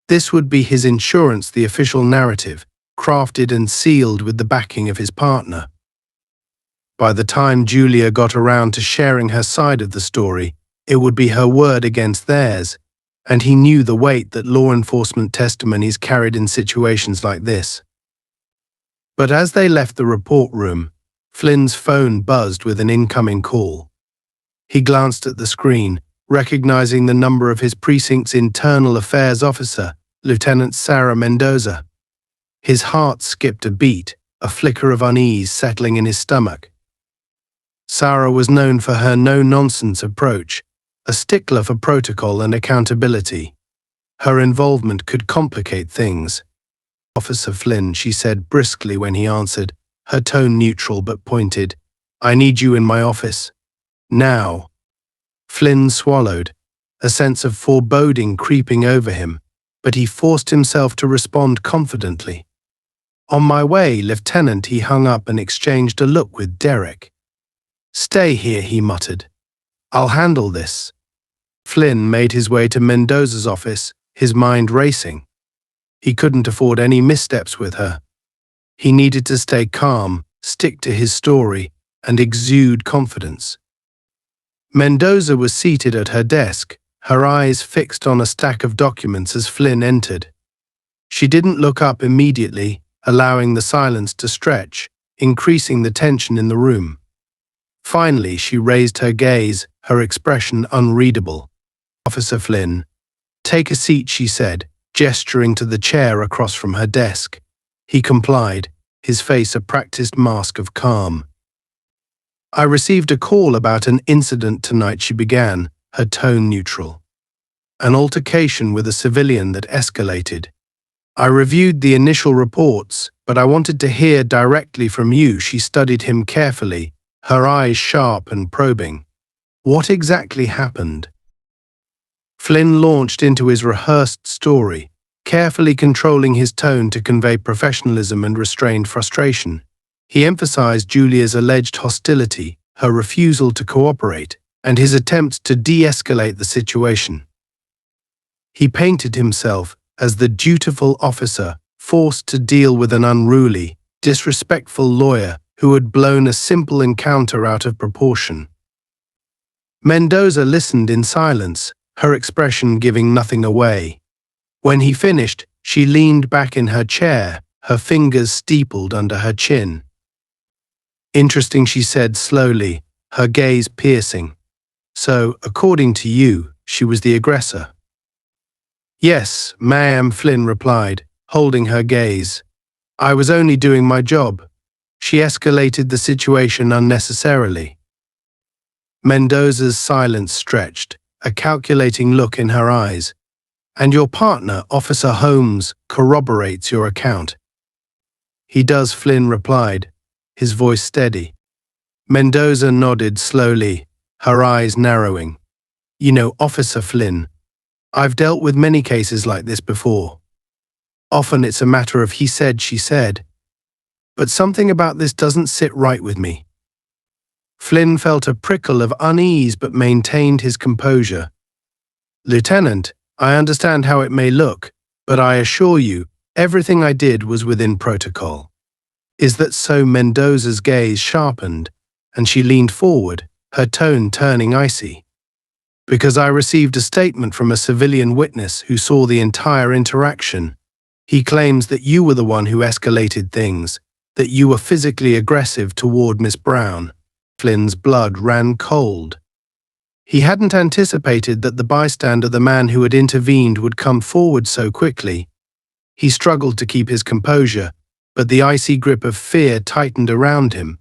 This would be his insurance, the official narrative, crafted and sealed with the backing of his partner. By the time Julia got around to sharing her side of the story, it would be her word against theirs, and he knew the weight that law enforcement testimonies carried in situations like this. But as they left the report room, Flynn's phone buzzed with an incoming call. He glanced at the screen, recognizing the number of his precinct's internal affairs officer, Lieutenant Sarah Mendoza. His heart skipped a beat, a flicker of unease settling in his stomach. Sarah was known for her no-nonsense approach, a stickler for protocol and accountability. Her involvement could complicate things. "Officer Flynn," she said briskly when he answered, her tone neutral but pointed. "I need you in my office. Now." Flynn swallowed, a sense of foreboding creeping over him, but he forced himself to respond confidently. "On my way, Lieutenant." He hung up and exchanged a look with Derek. "Stay here," he muttered. "I'll handle this." Flynn made his way to Mendoza's office, his mind racing. He couldn't afford any missteps with her. He needed to stay calm, stick to his story, and exude confidence. Mendoza was seated at her desk, her eyes fixed on a stack of documents as Flynn entered. She didn't look up immediately, allowing the silence to stretch, increasing the tension in the room. Finally, she raised her gaze, her expression unreadable. "Officer Flynn, take a seat," she said, gesturing to the chair across from her desk. He complied, his face a practiced mask of calm. "I received a call about an incident tonight," she began, her tone neutral. "An altercation with a civilian that escalated. I reviewed the initial reports, but I wanted to hear directly from you." She studied him carefully, her eyes sharp and probing. "What exactly happened?" Flynn launched into his rehearsed story, carefully controlling his tone to convey professionalism and restrained frustration. He emphasized Julia's alleged hostility, her refusal to cooperate, and his attempts to de-escalate the situation. He painted himself as the dutiful officer forced to deal with an unruly, disrespectful lawyer who had blown a simple encounter out of proportion. Mendoza listened in silence, her expression giving nothing away. When he finished, she leaned back in her chair, her fingers steepled under her chin. "Interesting," she said slowly, her gaze piercing. "So, according to you, she was the aggressor?" "Yes, ma'am," Flynn replied, holding her gaze. "I was only doing my job. She escalated the situation unnecessarily." Mendoza's silence stretched, a calculating look in her eyes. "And your partner, Officer Holmes, corroborates your account?" "He does," Flynn replied, his voice steady. Mendoza nodded slowly, her eyes narrowing. "You know, Officer Flynn, I've dealt with many cases like this before. Often it's a matter of he said, she said. But something about this doesn't sit right with me." Flynn felt a prickle of unease but maintained his composure. "Lieutenant, I understand how it may look, but I assure you, everything I did was within protocol." "Is that so?" Mendoza's gaze sharpened, and she leaned forward, her tone turning icy. "Because I received a statement from a civilian witness who saw the entire interaction. He claims that you were the one who escalated things, that you were physically aggressive toward Miss Brown." Flynn's blood ran cold. He hadn't anticipated that the bystander, the man who had intervened, would come forward so quickly. He struggled to keep his composure, but the icy grip of fear tightened around him.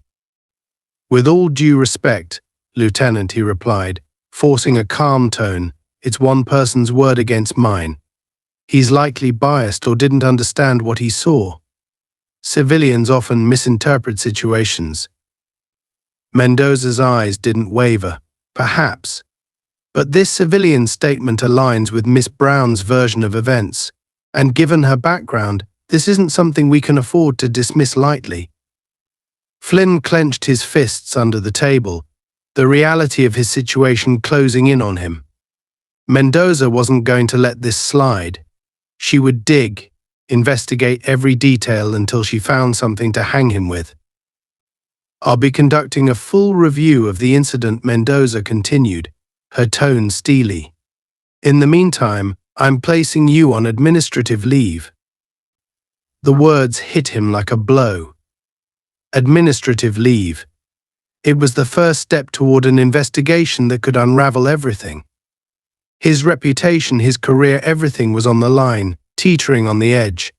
"With all due respect, Lieutenant," he replied, forcing a calm tone, "it's one person's word against mine. He's likely biased or didn't understand what he saw. Civilians often misinterpret situations." Mendoza's eyes didn't waver, perhaps. But this civilian statement aligns with Miss Brown's version of events, and given her background, this isn't something we can afford to dismiss lightly. Flynn clenched his fists under the table, the reality of his situation closing in on him. Mendoza wasn't going to let this slide. She would dig, investigate every detail until she found something to hang him with. "I'll be conducting a full review of the incident," Mendoza continued, her tone steely. "In the meantime, I'm placing you on administrative leave." The words hit him like a blow. Administrative leave. It was the first step toward an investigation that could unravel everything. His reputation, his career, everything was on the line, teetering on the edge.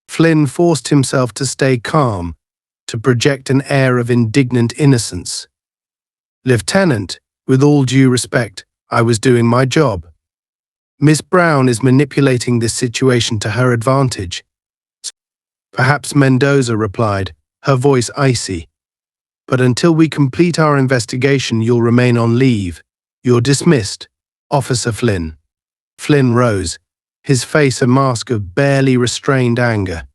Flynn forced himself to stay calm, to project an air of indignant innocence. "Lieutenant, with all due respect, I was doing my job. Miss Brown is manipulating this situation to her advantage." "Perhaps," Mendoza replied, her voice icy. "But until we complete our investigation, you'll remain on leave. You're dismissed, Officer Flynn." Flynn rose, his face a mask of barely restrained anger.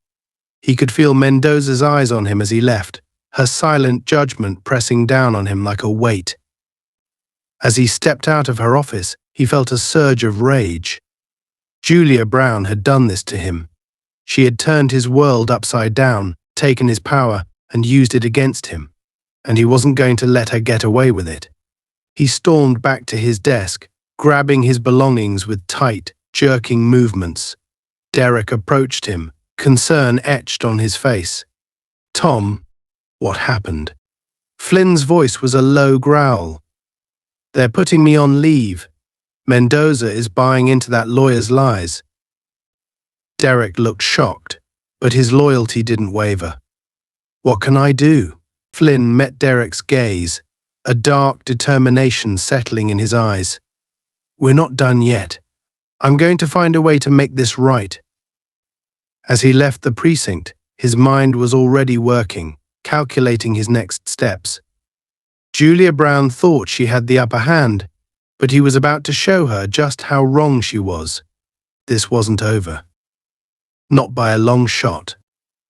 He could feel Mendoza's eyes on him as he left, her silent judgment pressing down on him like a weight. As he stepped out of her office, he felt a surge of rage. Julia Brown had done this to him. She had turned his world upside down, taken his power, and used it against him. And he wasn't going to let her get away with it. He stormed back to his desk, grabbing his belongings with tight, jerking movements. Derek approached him, concern etched on his face. "Tom, what happened?" Flynn's voice was a low growl. "They're putting me on leave. Mendoza is buying into that lawyer's lies." Derek looked shocked, but his loyalty didn't waver. "What can I do?" Flynn met Derek's gaze, a dark determination settling in his eyes. "We're not done yet. I'm going to find a way to make this right." As he left the precinct, his mind was already working, calculating his next steps. Julia Brown thought she had the upper hand, but he was about to show her just how wrong she was. This wasn't over. Not by a long shot.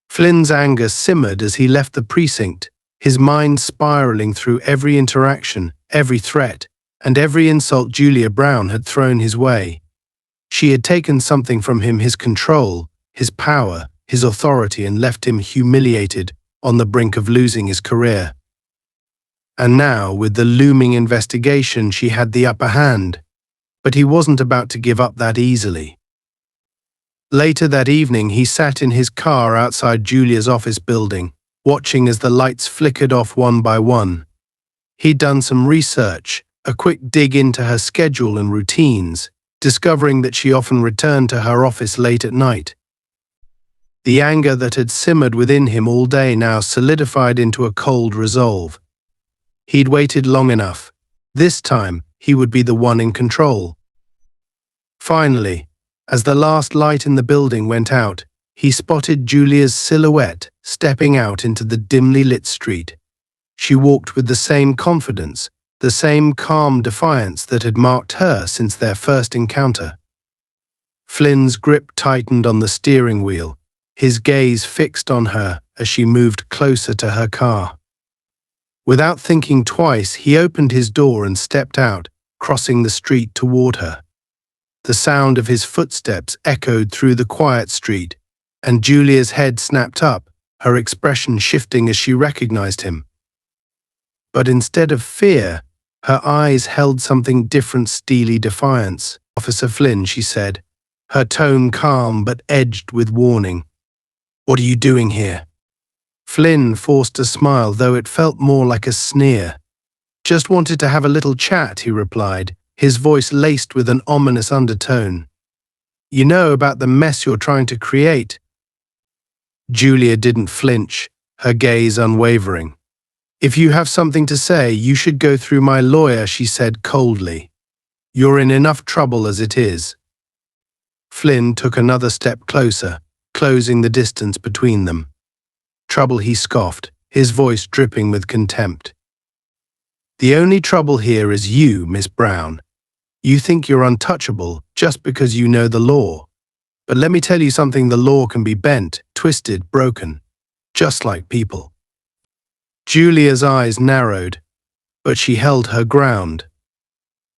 Flynn's anger simmered as he left the precinct, his mind spiraling through every interaction, every threat, and every insult Julia Brown had thrown his way. She had taken something from him, his control, his power, his authority, and left him humiliated, on the brink of losing his career. And now, with the looming investigation, she had the upper hand. But he wasn't about to give up that easily. Later that evening, he sat in his car outside Julia's office building, watching as the lights flickered off one by one. He'd done some research, a quick dig into her schedule and routines, discovering that she often returned to her office late at night. The anger that had simmered within him all day now solidified into a cold resolve. He'd waited long enough. This time, he would be the one in control. Finally, as the last light in the building went out, he spotted Julia's silhouette stepping out into the dimly lit street. She walked with the same confidence, the same calm defiance that had marked her since their first encounter. Flynn's grip tightened on the steering wheel, his gaze fixed on her as she moved closer to her car. Without thinking twice, he opened his door and stepped out, crossing the street toward her. The sound of his footsteps echoed through the quiet street, and Julia's head snapped up, her expression shifting as she recognized him. But instead of fear, her eyes held something different, steely defiance. "Officer Flynn," she said, her tone calm but edged with warning. "What are you doing here?" Flynn forced a smile, though it felt more like a sneer. "Just wanted to have a little chat," he replied, his voice laced with an ominous undertone. "You know about the mess you're trying to create." Julia didn't flinch, her gaze unwavering. "If you have something to say, you should go through my lawyer," she said coldly. "You're in enough trouble as it is." Flynn took another step closer, closing the distance between them. "Trouble," he scoffed, his voice dripping with contempt. "The only trouble here is you, Miss Brown. You think you're untouchable just because you know the law. But let me tell you something, the law can be bent, twisted, broken, just like people." Julia's eyes narrowed. but she held her ground.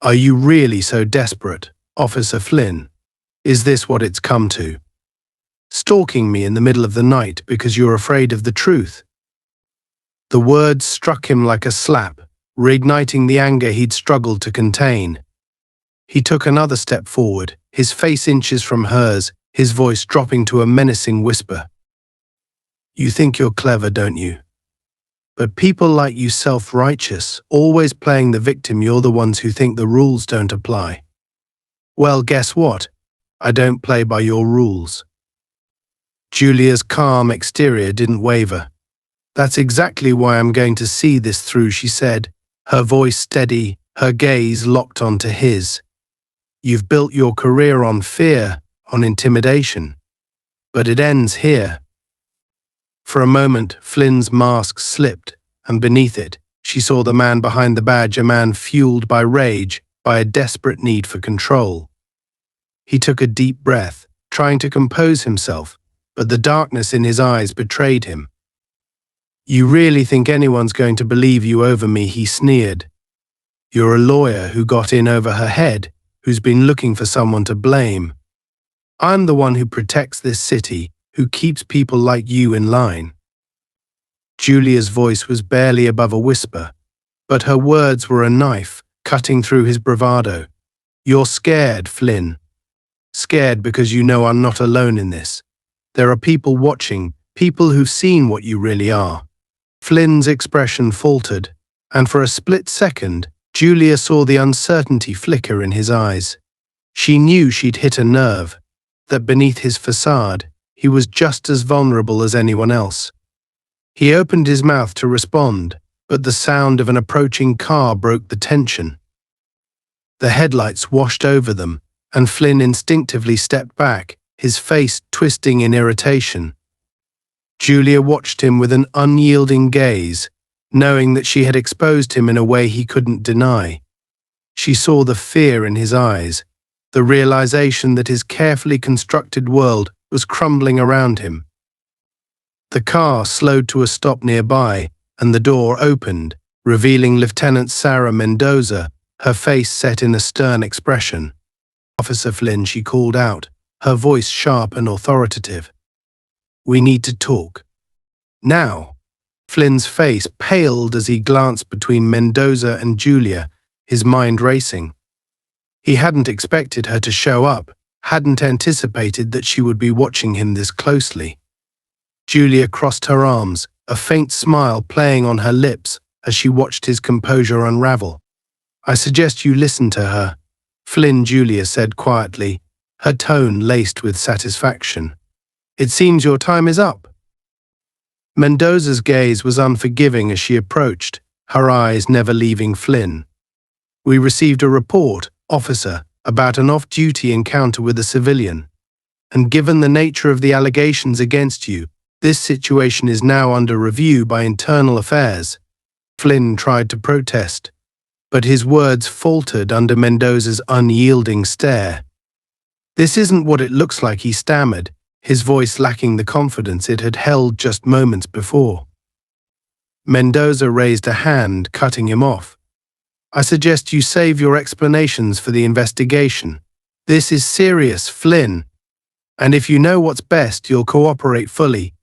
"Are you really so desperate, Officer Flynn? Is this what it's come to? Stalking me in the middle of the night because you're afraid of the truth?" The words struck him like a slap, reigniting the anger he'd struggled to contain. He took another step forward, his face inches from hers, his voice dropping to a menacing whisper. "You think you're clever, don't you? But people like you, self-righteous, always playing the victim, you're the ones who think the rules don't apply. Well, guess what? I don't play by your rules." Julia's calm exterior didn't waver. "That's exactly why I'm going to see this through," she said, her voice steady, her gaze locked onto his. "You've built your career on fear, on intimidation. But it ends here." For a moment, Flynn's mask slipped, and beneath it, she saw the man behind the badge, a man fueled by rage, by a desperate need for control. He took a deep breath, trying to compose himself, but the darkness in his eyes betrayed him. "You really think anyone's going to believe you over me?" he sneered. "You're a lawyer who got in over her head, who's been looking for someone to blame. I'm the one who protects this city, who keeps people like you in line." Julia's voice was barely above a whisper, but her words were a knife, cutting through his bravado. "You're scared, Flynn. Scared because you know I'm not alone in this. There are people watching, people who've seen what you really are." Flynn's expression faltered, and for a split second, Julia saw the uncertainty flicker in his eyes. She knew she'd hit a nerve, that beneath his facade, he was just as vulnerable as anyone else. He opened his mouth to respond, but the sound of an approaching car broke the tension. The headlights washed over them, and Flynn instinctively stepped back, his face twisting in irritation. Julia watched him with an unyielding gaze, knowing that she had exposed him in a way he couldn't deny. She saw the fear in his eyes, the realization that his carefully constructed world was crumbling around him. The car slowed to a stop nearby, and the door opened, revealing Lieutenant Sarah Mendoza, her face set in a stern expression. "Officer Flynn," she called out, her voice sharp and authoritative. "We need to talk. Now." Flynn's face paled as he glanced between Mendoza and Julia, his mind racing. He hadn't expected her to show up, hadn't anticipated that she would be watching him this closely. Julia crossed her arms, a faint smile playing on her lips as she watched his composure unravel. "I suggest you listen to her," Flynn, Julia said quietly, her tone laced with satisfaction. "It seems your time is up." Mendoza's gaze was unforgiving as she approached, her eyes never leaving Flynn. "We received a report, officer, about an off-duty encounter with a civilian. And given the nature of the allegations against you, this situation is now under review by Internal Affairs." Flynn tried to protest, but his words faltered under Mendoza's unyielding stare. "This isn't what it looks like," he stammered, his voice lacking the confidence it had held just moments before. Mendoza raised a hand, cutting him off. "I suggest you save your explanations for the investigation. This is serious, Flynn. And if you know what's best, you'll cooperate fully."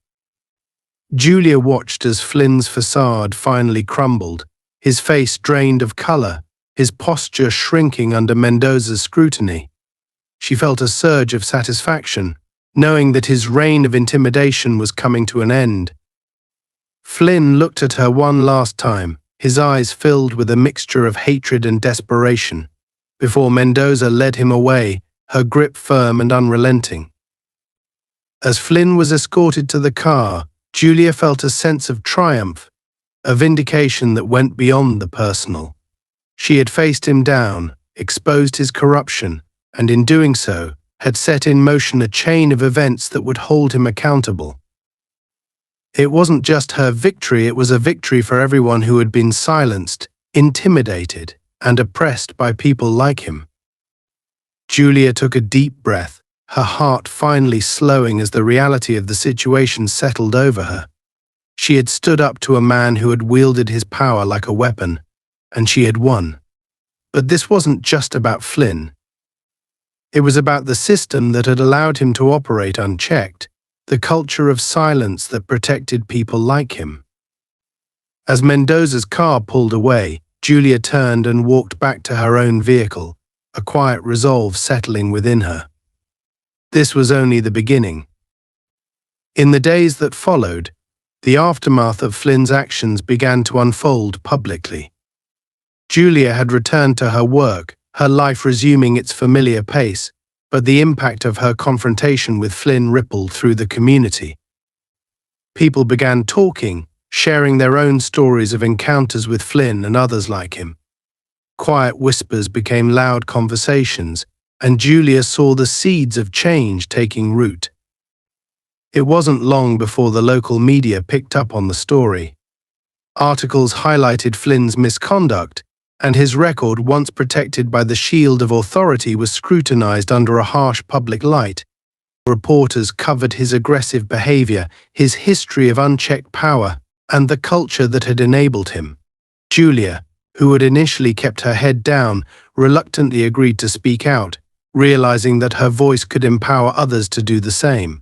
Julia watched as Flynn's facade finally crumbled, his face drained of color, his posture shrinking under Mendoza's scrutiny. She felt a surge of satisfaction, knowing that his reign of intimidation was coming to an end. Flynn looked at her one last time, his eyes filled with a mixture of hatred and desperation, before Mendoza led him away, her grip firm and unrelenting. As Flynn was escorted to the car, Julia felt a sense of triumph, a vindication that went beyond the personal. She had faced him down, exposed his corruption, and in doing so, had set in motion a chain of events that would hold him accountable. It wasn't just her victory, it was a victory for everyone who had been silenced, intimidated, and oppressed by people like him. Julia took a deep breath, her heart finally slowing as the reality of the situation settled over her. She had stood up to a man who had wielded his power like a weapon, and she had won. But this wasn't just about Flynn. It was about the system that had allowed him to operate unchecked, the culture of silence that protected people like him. As Mendoza's car pulled away, Julia turned and walked back to her own vehicle, a quiet resolve settling within her. This was only the beginning. In the days that followed, the aftermath of Flynn's actions began to unfold publicly. Julia had returned to her work, her life resuming its familiar pace, but the impact of her confrontation with Flynn rippled through the community. People began talking, sharing their own stories of encounters with Flynn and others like him. Quiet whispers became loud conversations, and Julia saw the seeds of change taking root. It wasn't long before the local media picked up on the story. Articles highlighted Flynn's misconduct, and his record, once protected by the shield of authority, was scrutinized under a harsh public light. Reporters covered his aggressive behavior, his history of unchecked power, and the culture that had enabled him. Julia, who had initially kept her head down, reluctantly agreed to speak out, realizing that her voice could empower others to do the same.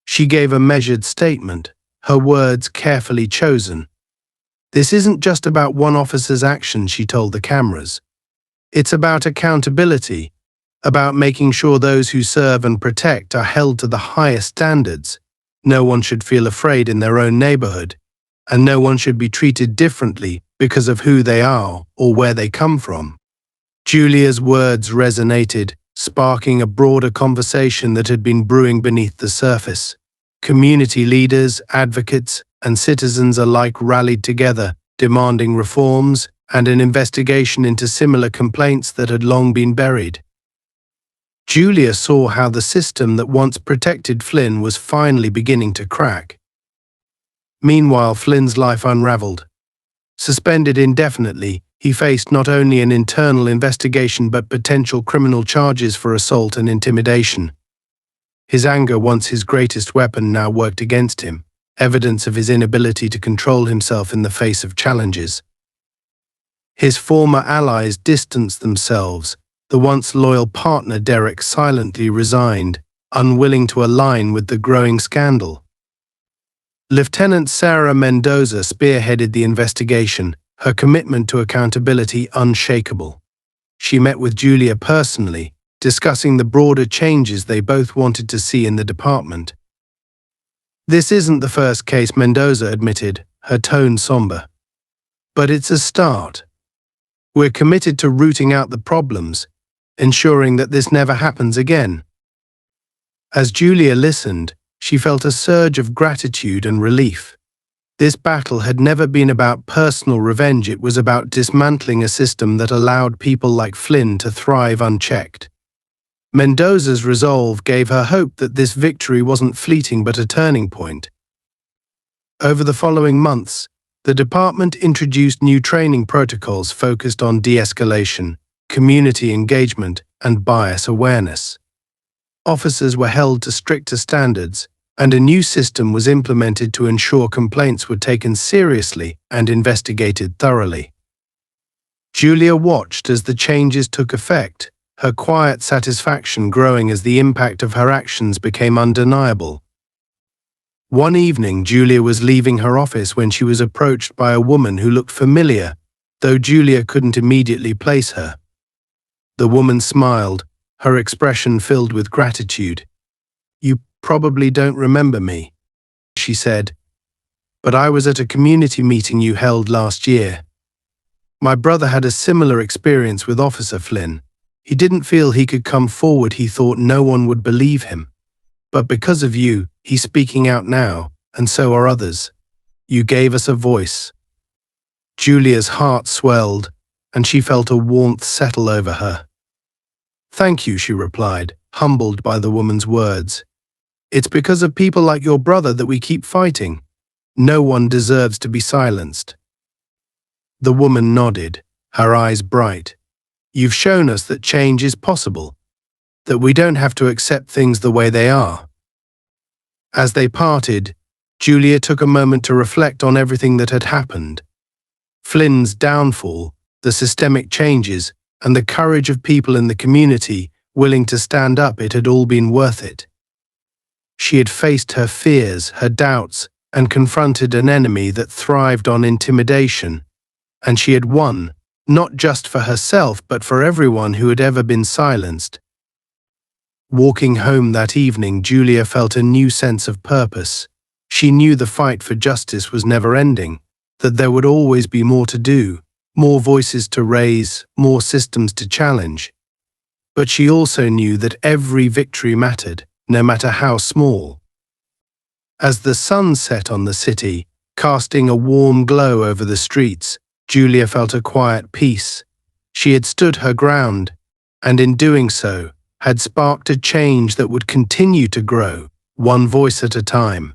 She gave a measured statement, her words carefully chosen. "This isn't just about one officer's actions," she told the cameras. "It's about accountability, about making sure those who serve and protect are held to the highest standards. No one should feel afraid in their own neighborhood, and no one should be treated differently because of who they are or where they come from." Julia's words resonated, sparking a broader conversation that had been brewing beneath the surface. Community leaders, advocates, and citizens alike rallied together, demanding reforms and an investigation into similar complaints that had long been buried. Julia saw how the system that once protected Flynn was finally beginning to crack. Meanwhile, Flynn's life unraveled. Suspended indefinitely, he faced not only an internal investigation but potential criminal charges for assault and intimidation. His anger, once his greatest weapon, now worked against him, evidence of his inability to control himself in the face of challenges. His former allies distanced themselves. The once loyal partner Derek silently resigned, unwilling to align with the growing scandal. Lieutenant Sarah Mendoza spearheaded the investigation, her commitment to accountability unshakable. She met with Julia personally, discussing the broader changes they both wanted to see in the department. "This isn't the first case," Mendoza admitted, her tone somber. "But it's a start. We're committed to rooting out the problems, ensuring that this never happens again." As Julia listened, she felt a surge of gratitude and relief. This battle had never been about personal revenge, it was about dismantling a system that allowed people like Flynn to thrive unchecked. Mendoza's resolve gave her hope that this victory wasn't fleeting but a turning point. Over the following months, the department introduced new training protocols focused on de-escalation, community engagement, and bias awareness. Officers were held to stricter standards, and a new system was implemented to ensure complaints were taken seriously and investigated thoroughly. Julia watched as the changes took effect, her quiet satisfaction growing as the impact of her actions became undeniable. One evening, Julia was leaving her office when she was approached by a woman who looked familiar, though Julia couldn't immediately place her. The woman smiled, her expression filled with gratitude. "You probably don't remember me," she said, "but I was at a community meeting you held last year. My brother had a similar experience with Officer Flynn. He didn't feel he could come forward, he thought no one would believe him. But because of you, he's speaking out now, and so are others. You gave us a voice." Julia's heart swelled, and she felt a warmth settle over her. "Thank you," she replied, humbled by the woman's words. "It's because of people like your brother that we keep fighting. No one deserves to be silenced." The woman nodded, her eyes bright. "You've shown us that change is possible, that we don't have to accept things the way they are." As they parted, Julia took a moment to reflect on everything that had happened. Flynn's downfall, the systemic changes, and the courage of people in the community willing to stand up, it had all been worth it. She had faced her fears, her doubts, and confronted an enemy that thrived on intimidation, and she had won, not just for herself but for everyone who had ever been silenced. Walking home that evening, Julia felt a new sense of purpose. She knew the fight for justice was never ending, that there would always be more to do, more voices to raise, more systems to challenge. But she also knew that every victory mattered, no matter how small. As the sun set on the city, casting a warm glow over the streets, Julia felt a quiet peace. She had stood her ground, and in doing so, had sparked a change that would continue to grow, one voice at a time.